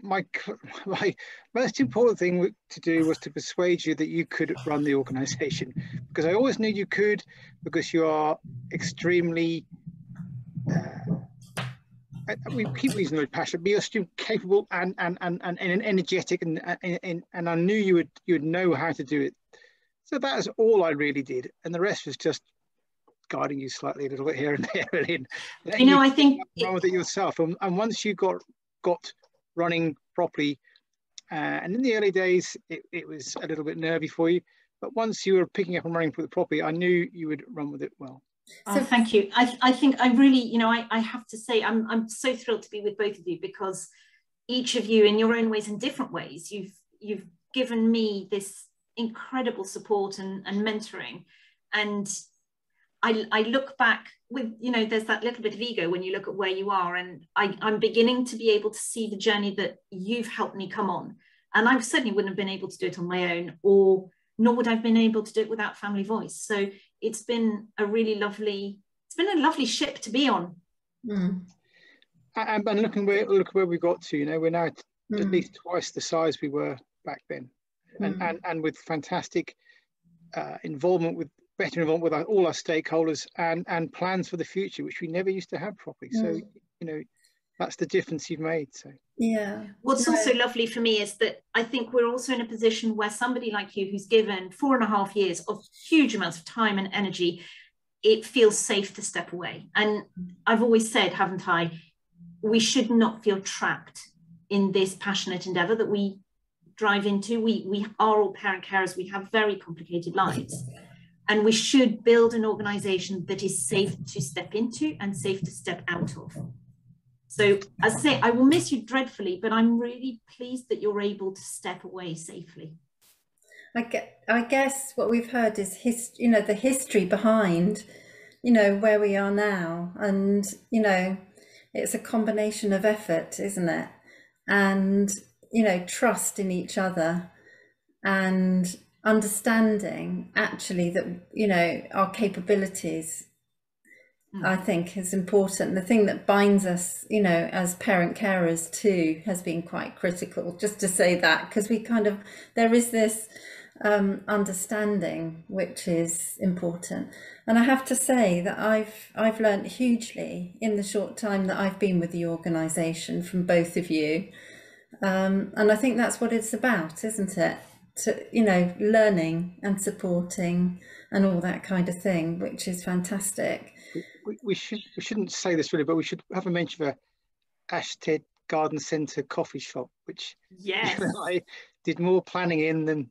most important thing to do was to persuade you that you could run the organisation, because I always knew you could, because you are extremely we keep using the word passionate, but you're extremely capable and energetic, and I knew you would know how to do it. So that is all I really did, and the rest was just guiding you slightly a little bit here and there, and You know, I think run with it yourself. And once you got running properly, and in the early days, it was a little bit nervy for you. But once you were picking up and running with it properly, I knew you would run with it well. Oh, thank you. I think I really, you know, I have to say, I'm so thrilled to be with both of you, because each of you in your own ways and different ways, you've given me this incredible support and mentoring. And I look back with, you know, there's that little bit of ego when you look at where you are, and I'm beginning to be able to see the journey that you've helped me come on. And I certainly wouldn't have been able to do it on my own, nor would I have been able to do it without Family Voice. So it's been a really lovely, ship to be on. Mm. And look where we got to, you know, we're now at least twice the size we were back then. And with fantastic involvement, with better involvement with all our stakeholders, and plans for the future, which we never used to have properly. So, you know, that's the difference you've made. So yeah. What's also lovely for me is that I think we're also in a position where somebody like you, who's given 4.5 years of huge amounts of time and energy, it feels safe to step away. And I've always said, haven't I, we should not feel trapped in this passionate endeavour that we drive into. We are all parent carers. We have very complicated lives. And we should build an organisation that is safe to step into and safe to step out of. So as I say, I will miss you dreadfully, but I'm really pleased that you're able to step away safely. I guess what we've heard is the history behind, you know, where we are now. And, you know, it's a combination of effort, isn't it? And, you know, trust in each other, and understanding actually that, you know, our capabilities, I think, is important. The thing that binds us, you know, as parent carers too, has been quite critical, just to say that, because there is this understanding, which is important. And I have to say that I've learned hugely in the short time that I've been with the organisation from both of you. And I think that's what it's about, isn't it? To, you know, learning and supporting and all that kind of thing, which is fantastic. We shouldn't say this really, but we should have a mention of a Ashted Garden Centre coffee shop, which I did more planning in than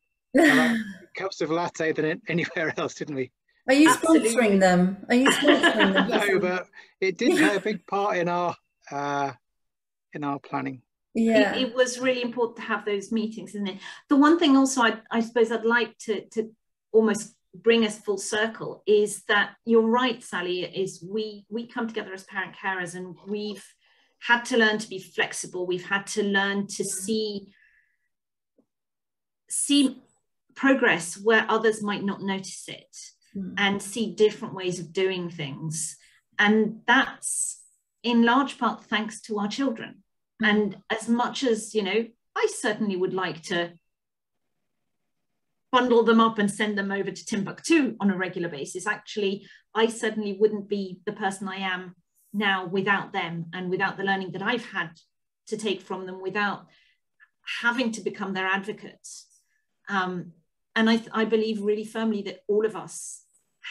cups of latte than anywhere else, didn't we? Are you sponsoring them? Are you sponsoring them? No, but it did play a big part in our planning. Yeah, it was really important to have those meetings, isn't it? The one thing also I suppose I'd like to almost bring us full circle is that you're right, Sally, is we come together as parent carers, and we've had to learn to be flexible. We've had to learn to see progress where others might not notice it, and see different ways of doing things. And that's in large part thanks to our children. And as much as, you know, I certainly would like to bundle them up and send them over to Timbuktu on a regular basis, actually, I certainly wouldn't be the person I am now without them, and without the learning that I've had to take from them, without having to become their advocates. And I believe really firmly that all of us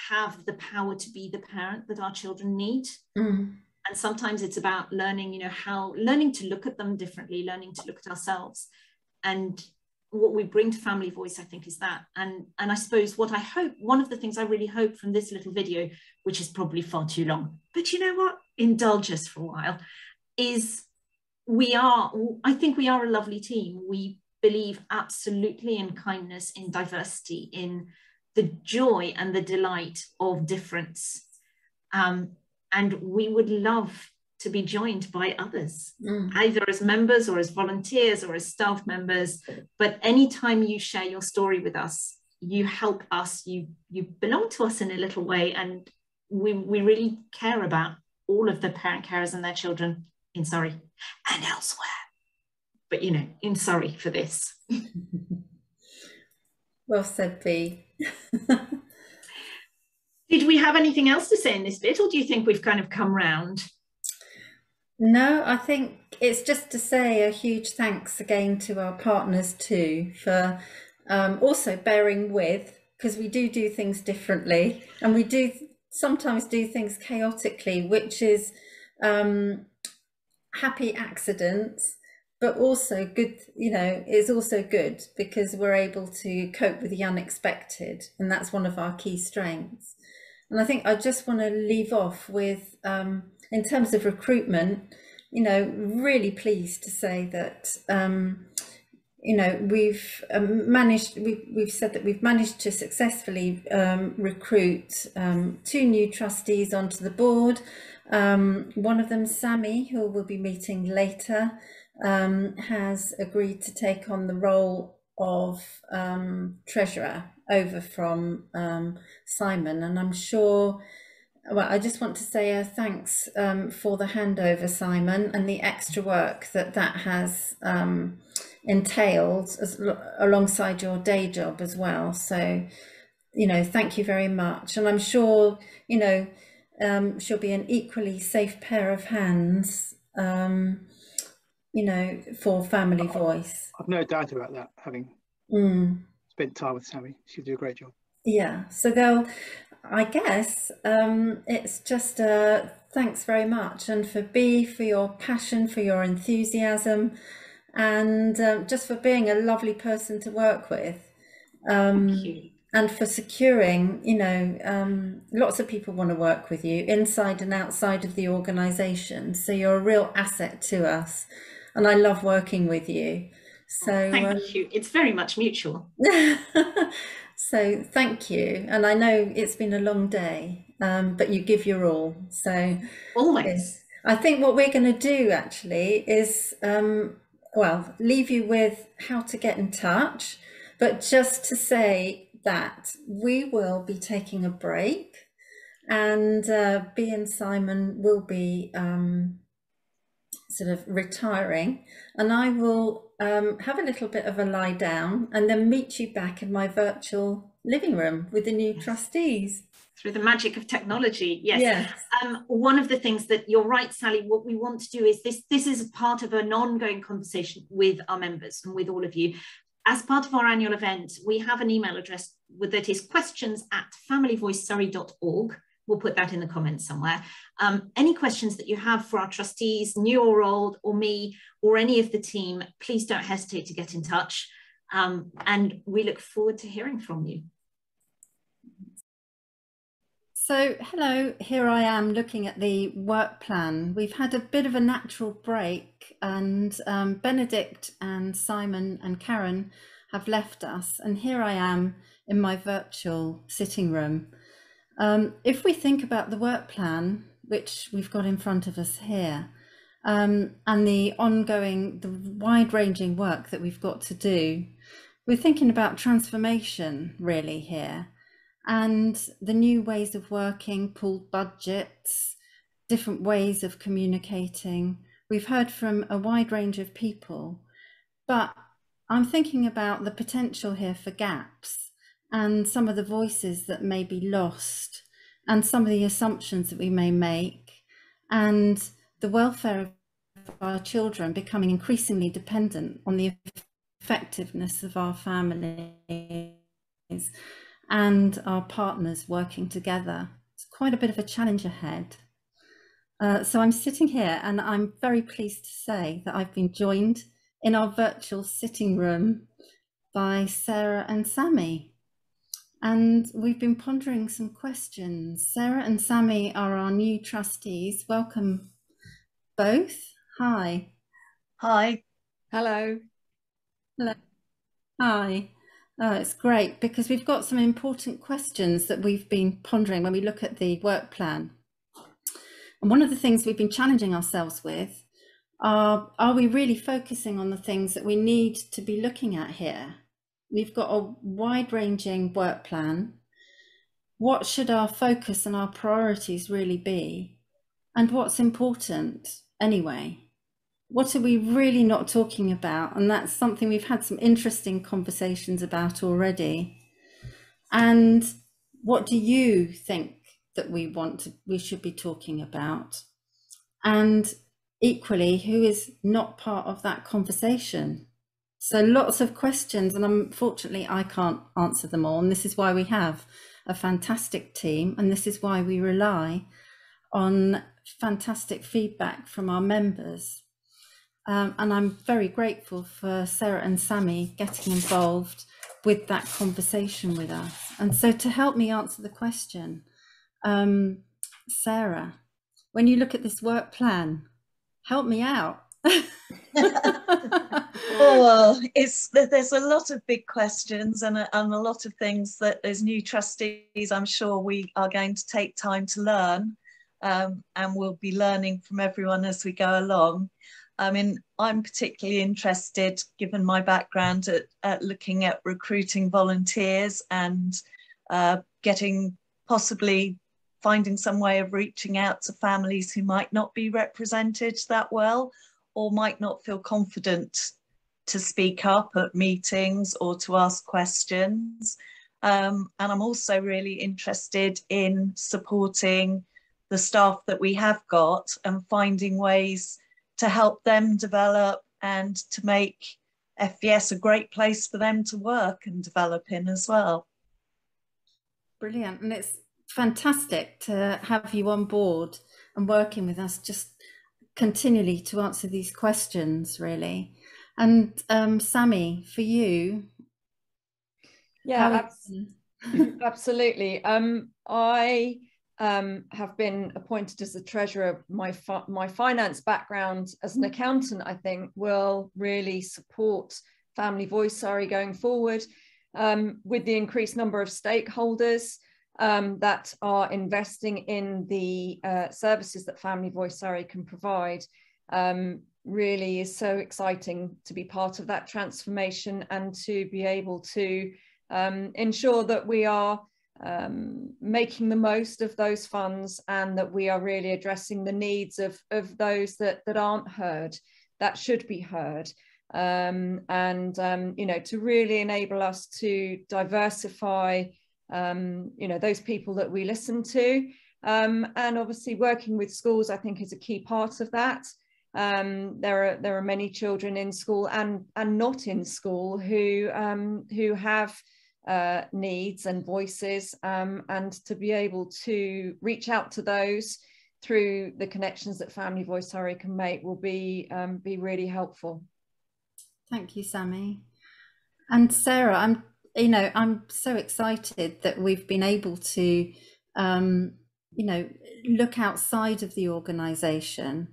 have the power to be the parent that our children need. And sometimes it's about learning, you know, learning to look at them differently, learning to look at ourselves. And what we bring to Family Voice, I think, is that. And I suppose what I hope, one of the things I really hope from this little video, which is probably far too long, but you know what, indulge us for a while, is I think we are a lovely team. We believe absolutely in kindness, in diversity, in the joy and the delight of difference. And we would love to be joined by others, either as members or as volunteers or as staff members. But anytime you share your story with us, you help us, you belong to us in a little way. And we really care about all of the parent carers and their children in Surrey and elsewhere. But, you know, in Surrey for this. Well said, Bea. Did we have anything else to say in this bit, or do you think we've kind of come round? No, I think it's just to say a huge thanks again to our partners too for also bearing with, because we do things differently, and we do sometimes do things chaotically, which is happy accidents, but also good, you know, it's also good because we're able to cope with the unexpected, and that's one of our key strengths. And I think I just want to leave off with, in terms of recruitment, you know, really pleased to say that, you know, we've said that we've managed to successfully recruit 2 new trustees onto the board. One of them, Sammy, who we'll be meeting later, has agreed to take on the role of treasurer over from Simon, and I'm sure, well, I just want to say a thanks for the handover, Simon, and the extra work that has entailed alongside your day job as well. So, you know, thank you very much. And I'm sure, you know, she'll be an equally safe pair of hands, you know, for Family Voice. I've no doubt about that, having spent time with Sammy. She'll do a great job. Yeah, so they'll, I guess, it's just thanks very much, and for your passion, for your enthusiasm, and just for being a lovely person to work with. Thank you. And for securing, you know, lots of people want to work with you inside and outside of the organisation. So you're a real asset to us, and I love working with you. So thank you. It's very much mutual. So thank you. And I know it's been a long day, but you give your all. So always. I think what we're going to do actually is, well, leave you with how to get in touch, but just to say that we will be taking a break, and B and Simon will be sort of retiring, and I will have a little bit of a lie down and then meet you back in my virtual living room with the new trustees. Through the magic of technology, yes. Yes. One of the things that you're right, Sally, what we want to do is this is part of an ongoing conversation with our members and with all of you. As part of our annual event, we have an email address that is questions@familyvoicesurrey.org. We'll put that in the comments somewhere. Any questions that you have for our trustees, new or old, or me, or any of the team, please don't hesitate to get in touch. And we look forward to hearing from you. So, hello, here I am looking at the work plan. We've had a bit of a natural break, and Benedict and Simon and Karen have left us, and here I am in my virtual sitting room. If we think about the work plan, which we've got in front of us here, and the wide-ranging work that we've got to do, we're thinking about transformation really here, and the new ways of working, pooled budgets, different ways of communicating. We've heard from a wide range of people, but I'm thinking about the potential here for gaps and some of the voices that may be lost, and some of the assumptions that we may make, and the welfare of our children becoming increasingly dependent on the effectiveness of our families and our partners working together. It's quite a bit of a challenge ahead. So I'm sitting here, and I'm very pleased to say that I've been joined in our virtual sitting room by Sarah and Sammy. And we've been pondering some questions. Sarah and Sammy are our new trustees. Welcome both. Hi. Hi. Hello. Hello. Hi. Oh, it's great because we've got some important questions that we've been pondering when we look at the work plan. And one of the things we've been challenging ourselves with are we really focusing on the things that we need to be looking at here? We've got a wide-ranging work plan. What should our focus and our priorities really be? And what's important anyway? What are we really not talking about? And that's something we've had some interesting conversations about already. And what do you think that we should be talking about? And equally, who is not part of that conversation? So lots of questions, and unfortunately I can't answer them all, and this is why we have a fantastic team, and this is why we rely on fantastic feedback from our members. And I'm very grateful for Sarah and Sammy getting involved with that conversation with us. And so to help me answer the question, Sarah, when you look at this work plan, help me out. Well, there's a lot of big questions and a lot of things that as new trustees, I'm sure we are going to take time to learn, and we'll be learning from everyone as we go along. I mean, I'm particularly interested, given my background, at looking at recruiting volunteers and possibly finding some way of reaching out to families who might not be represented that well, or might not feel confident to speak up at meetings or to ask questions. And I'm also really interested in supporting the staff that we have got and finding ways to help them develop and to make FVS a great place for them to work and develop in as well. Brilliant. And it's fantastic to have you on board and working with us just continually to answer these questions, really. And Sammy, for you. Yeah, absolutely. I have been appointed as the treasurer. My finance background as an accountant, I think, will really support Family Voice Surrey going forward, with the increased number of stakeholders that are investing in the services that Family Voice Surrey can provide. Really is so exciting to be part of that transformation and to be able to ensure that we are making the most of those funds and that we are really addressing the needs of those that aren't heard, that should be heard. You know, to really enable us to diversify those people that we listen to, and obviously working with schools, I think, is a key part of that. There are many children in school and not in school who have needs and voices, and to be able to reach out to those through the connections that Family Voice Surrey can make will be really helpful. Thank you, Sammy. And Sarah, I'm so excited that we've been able to look outside of the organisation,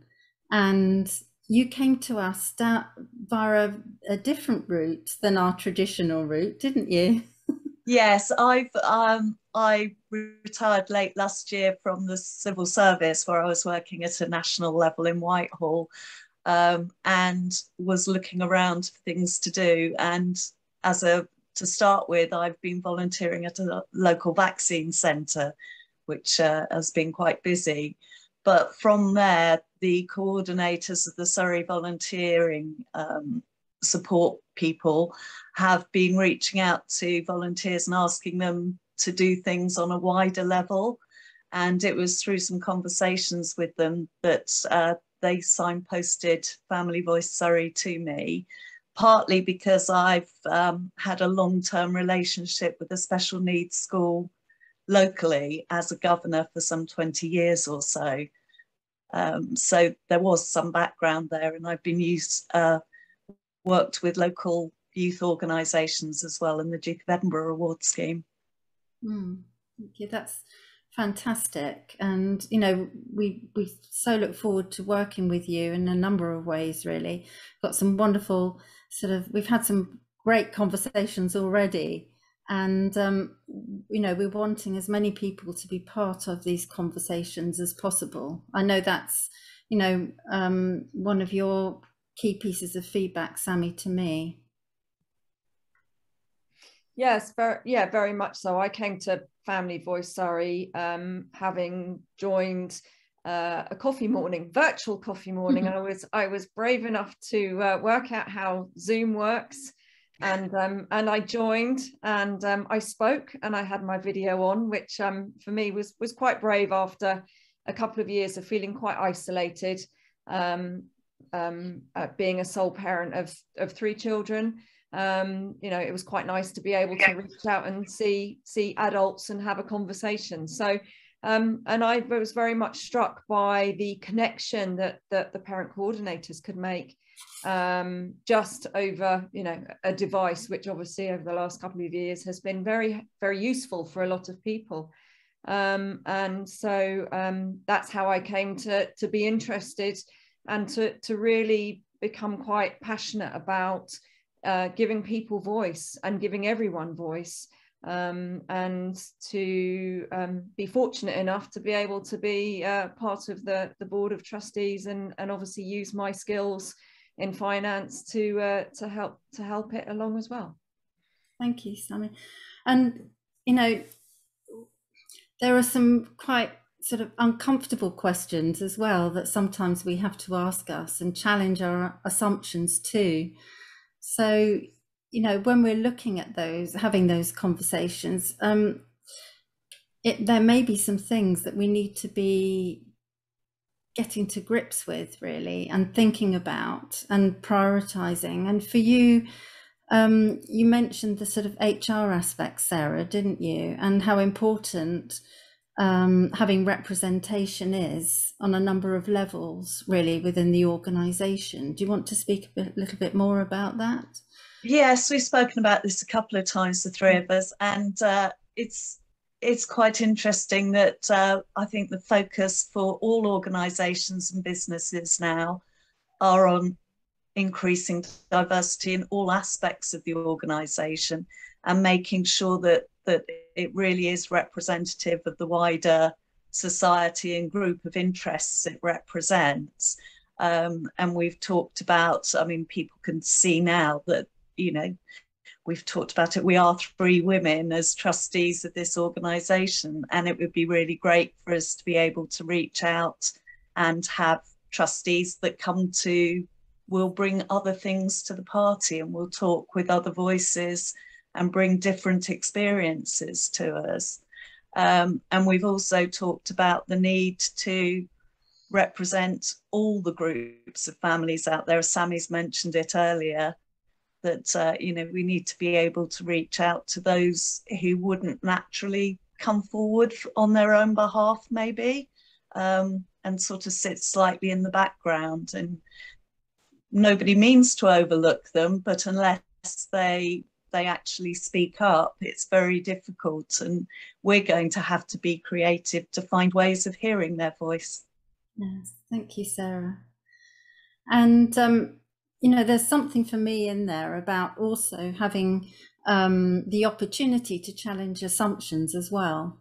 and you came to us via a different route than our traditional route, didn't you? Yes, I retired late last year from the civil service, where I was working at a national level in Whitehall, and was looking around for things to do. And to start with, I've been volunteering at a local vaccine centre, which has been quite busy. But from there, the coordinators of the Surrey volunteering support people have been reaching out to volunteers and asking them to do things on a wider level. And it was through some conversations with them that they signposted Family Voice Surrey to me, partly because I've had a long-term relationship with a special needs school locally as a governor for some 20 years or so. So there was some background there, and I've been worked with local youth organisations as well in the Duke of Edinburgh Award Scheme. Thank you. That's fantastic. And, you know, we so look forward to working with you in a number of ways, really. Got some wonderful we've had some great conversations already. And, we're wanting as many people to be part of these conversations as possible. I know that's, one of your key pieces of feedback, Sammy, to me. Yes, very much so. I came to Family Voice Surrey having joined a virtual coffee morning, and I was brave enough to work out how Zoom works. And I joined, and I spoke, and I had my video on, which for me was quite brave after a couple of years of feeling quite isolated, being a sole parent of 3 children, you know, it was quite nice to be able to reach out and see adults and have a conversation. So and I was very much struck by the connection that the parent coordinators could make just over, you know, a device, which obviously over the last couple of years has been very, very useful for a lot of people. And so that's how I came to be interested and to really become quite passionate about giving people voice and giving everyone voice, and to be fortunate enough to be able to be part of the board of trustees and obviously use my skills in finance to help it along as well. Thank you, Sammy. And you know, there are some quite sort of uncomfortable questions as well that sometimes we have to ask us and challenge our assumptions too. So, you know, when we're looking at those, having those conversations, there may be some things that we need to be getting to grips with, really, and thinking about and prioritizing. And for you, you mentioned the sort of HR aspect, Sarah, didn't you? And how important having representation is on a number of levels, really, within the organisation. Do you want to speak a little bit more about that? Yes, we've spoken about this a couple of times, the three of us, and it's quite interesting that I think the focus for all organisations and businesses now are on increasing diversity in all aspects of the organisation and making sure that it really is representative of the wider society and group of interests it represents. And we've talked about, I mean, people can see now that, you know, we've talked about it. We are 3 women as trustees of this organisation, and it would be really great for us to be able to reach out and have trustees that will bring other things to the party, and we'll talk with other voices and bring different experiences to us. And we've also talked about the need to represent all the groups of families out there. Sammy's mentioned it earlier, that you know, we need to be able to reach out to those who wouldn't naturally come forward on their own behalf, maybe, and sort of sit slightly in the background. And nobody means to overlook them, but unless they actually speak up, it's very difficult, and we're going to have to be creative to find ways of hearing their voice. Yes, thank you, Sarah. And you know, there's something for me in there about also having the opportunity to challenge assumptions as well.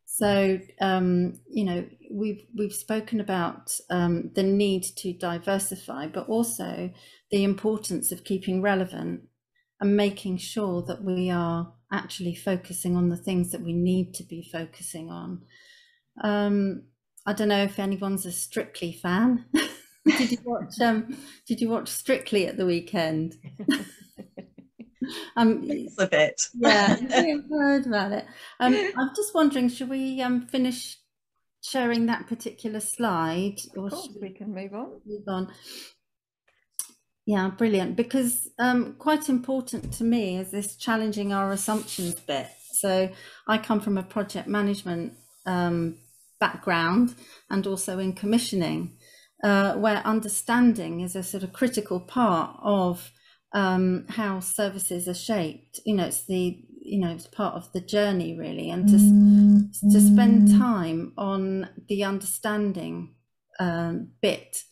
So you know, we've spoken about the need to diversify, but also the importance of keeping relevant and making sure that we are actually focusing on the things that we need to be focusing on. I don't know if anyone's a Strictly fan. Did you watch Strictly at the weekend? It's a bit. Yeah, I've heard about it. I'm just wondering, should we finish sharing that particular slide, or of course, we can move on? Yeah, brilliant, because quite important to me is this challenging our assumptions bit. So I come from a project management background and also in commissioning, where understanding is a sort of critical part of how services are shaped. You know, it's part of the journey, really, and to spend time on the understanding bit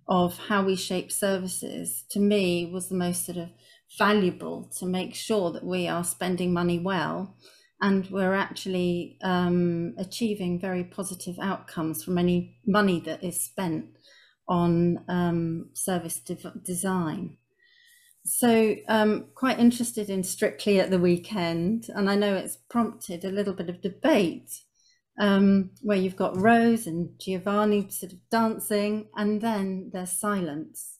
of how we shape services, to me, was the most sort of valuable, to make sure that we are spending money well and we're actually achieving very positive outcomes from any money that is spent on service design. So quite interested in Strictly at the weekend, and I know it's prompted a little bit of debate, where you've got Rose and Giovanni sort of dancing, and then there's silence,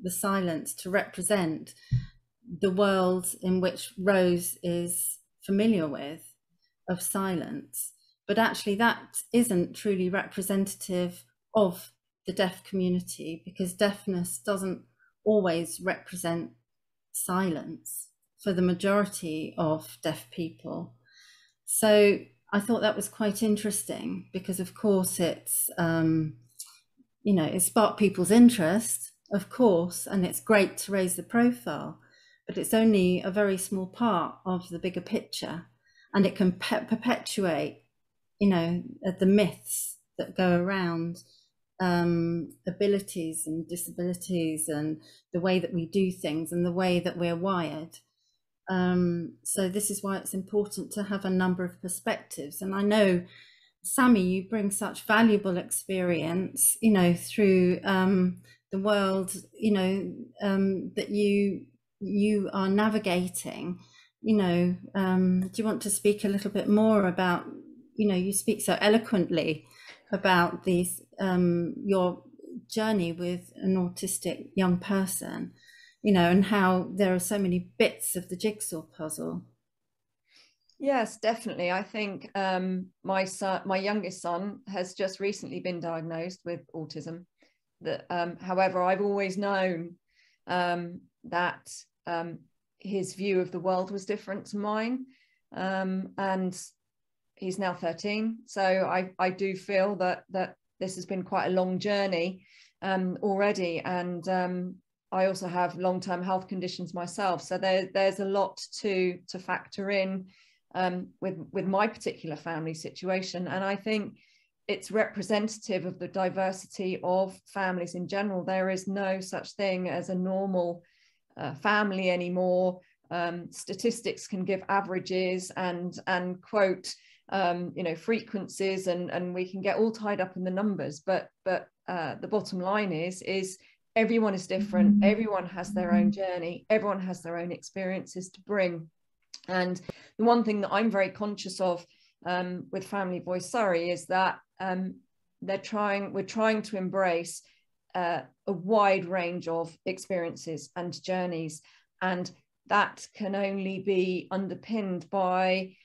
the silence to represent the world in which Rose is familiar with, of silence. But actually that isn't truly representative of the deaf community, because deafness doesn't always represent silence for the majority of deaf people. So I thought that was quite interesting, because of course it's, you know, it sparked people's interest, of course, and it's great to raise the profile, but it's only a very small part of the bigger picture, and it can perpetuate, you know, the myths that go around abilities and disabilities and the way that we do things and the way that we're wired. So this is why it's important to have a number of perspectives. And I know, Sammy, you bring such valuable experience, you know, through the world, you know, that you are navigating. You know, do you want to speak a little bit more about, you know, you speak so eloquently about these, your journey with an autistic young person, you know, and how there are so many bits of the jigsaw puzzle. Yes, definitely. I think my youngest son has just recently been diagnosed with autism. However, I've always known that his view of the world was different to mine, and he's now 13. So I do feel that this has been quite a long journey already, and I also have long-term health conditions myself. So there's a lot to factor in with my particular family situation. And I think it's representative of the diversity of families in general. There is no such thing as a normal family anymore. Statistics can give averages and quote you know, frequencies, and we can get all tied up in the numbers, but the bottom line is everyone is different. Everyone has their own journey. Everyone has their own experiences to bring. And the one thing that I'm very conscious of with Family Voice Surrey is that we're trying to embrace a wide range of experiences and journeys, and that can only be underpinned by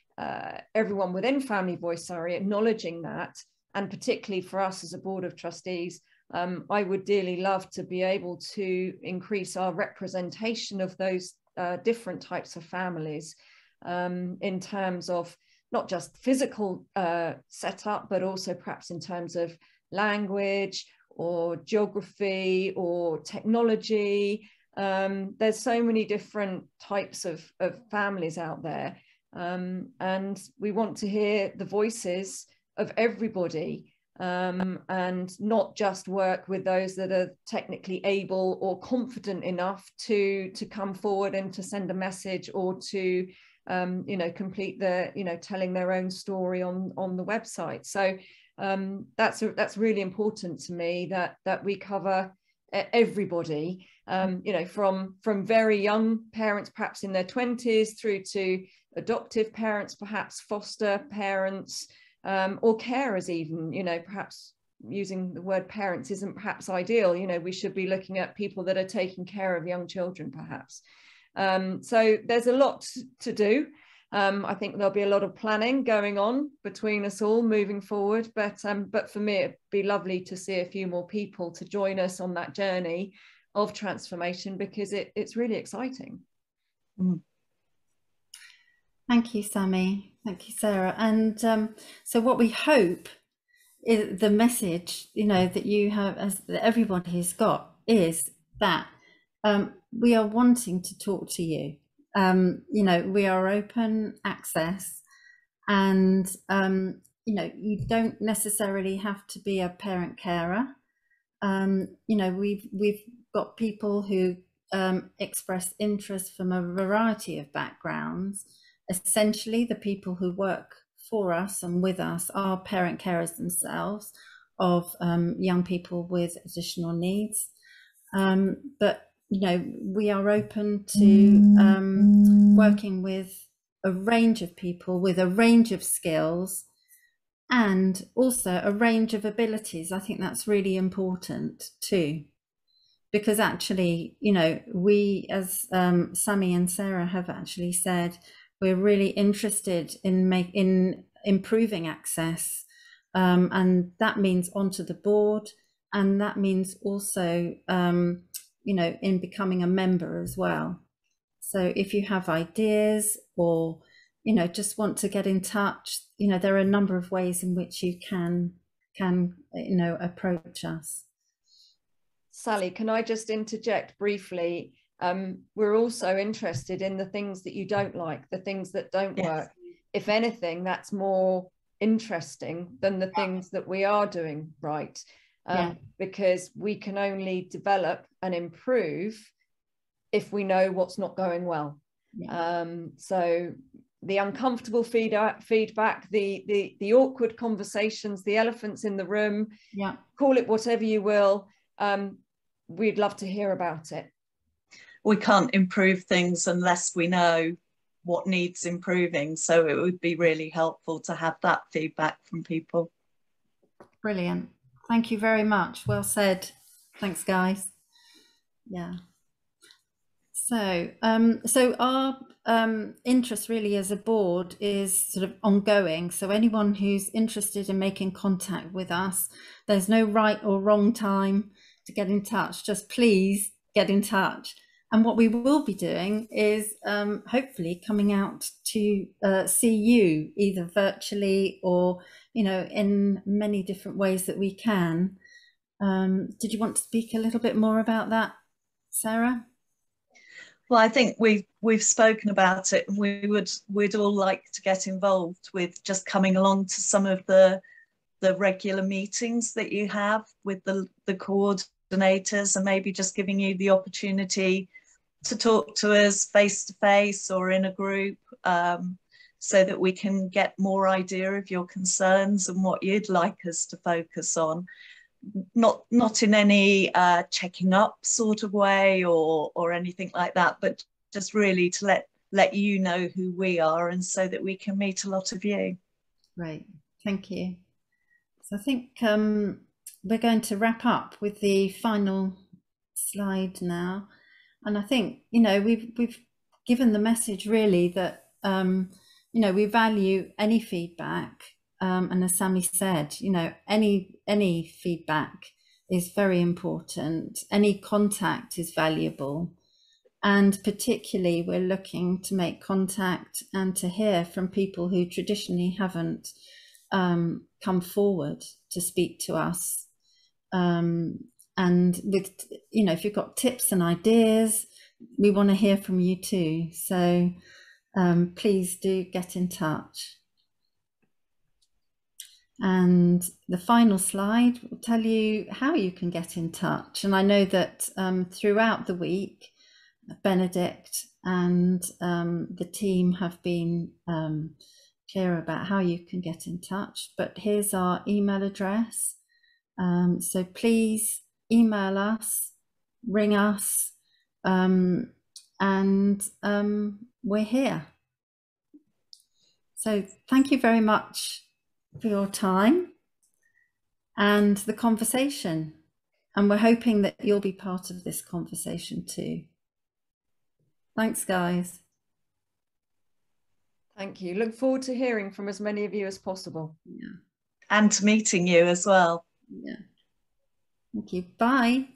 everyone within Family Voice Surrey acknowledging that. And particularly for us as a board of trustees, I would dearly love to be able to increase our representation of those different types of families in terms of not just physical setup, but also perhaps in terms of language or geography or technology. There's so many different types of families out there, and we want to hear the voices of everybody, and not just work with those that are technically able or confident enough to come forward and to send a message, or to you know, complete the, you know, telling their own story on the website. So that's really important to me, that we cover everybody, you know, from very young parents, perhaps in their 20s, through to adoptive parents, perhaps foster parents, or carers even. You know, perhaps using the word parents isn't perhaps ideal. You know, we should be looking at people that are taking care of young children, perhaps. So there's a lot to do. I think there'll be a lot of planning going on between us all moving forward, but for me, it'd be lovely to see a few more people to join us on that journey of transformation, because it's really exciting. Thank you, Sammy. Thank you, Sarah. And so what we hope is the message, you know, that you have, as that everybody has got, is that we are wanting to talk to you. You know, we are open access, and you know, you don't necessarily have to be a parent carer. You know, we've got people who express interest from a variety of backgrounds. Essentially, the people who work for us and with us are parent carers themselves of young people with additional needs. But you know, we are open to working with a range of people with a range of skills, and also a range of abilities. I think that's really important too, because actually, you know, we, as Sammy and Sarah have actually said, we're really interested in improving access, and that means onto the board, and that means also you know, in becoming a member as well. So if you have ideas or, you know, just want to get in touch, you know, there are a number of ways in which you can you know, approach us. Sally, can I just interject briefly? We're also interested in the things that you don't like, the things that don't work. If anything, that's more interesting than the things that we are doing right, because we can only develop and improve if we know what's not going well. So the uncomfortable feedback, the awkward conversations, the elephants in the room, call it whatever you will, we'd love to hear about it. We can't improve things unless we know what needs improving, so it would be really helpful to have that feedback from people. Brilliant. Thank you very much. Well said. Thanks, guys. Yeah. So, so our interest really as a board is sort of ongoing. So anyone who's interested in making contact with us, there's no right or wrong time to get in touch. Just please get in touch. And what we will be doing is hopefully coming out to see you either virtually or, you know, in many different ways that we can. Did you want to speak a little bit more about that, Sarah? Well, I think we've spoken about it, and we'd all like to get involved with just coming along to some of the regular meetings that you have with the coordinators, and maybe just giving you the opportunity to talk to us face to face or in a group, so that we can get more idea of your concerns and what you'd like us to focus on. Not in any checking up sort of way or anything like that, but just really to let you know who we are, and so that we can meet a lot of you. Great, thank you. So I think we're going to wrap up with the final slide now, and I think, you know, we've given the message really that you know, we value any feedback. And as Sammy said, you know, any feedback is very important. Any contact is valuable. And particularly, we're looking to make contact and to hear from people who traditionally haven't come forward to speak to us. And with, you know, if you've got tips and ideas, we want to hear from you too. So please do get in touch. And the final slide will tell you how you can get in touch. And I know that throughout the week, Benedict and the team have been clear about how you can get in touch. But here's our email address. So please email us, ring us, and we're here. So thank you very much for your time and the conversation, and we're hoping that you'll be part of this conversation too. Thanks, guys. Thank you. Look forward to hearing from as many of you as possible. And to meeting you as well. Thank you. Bye.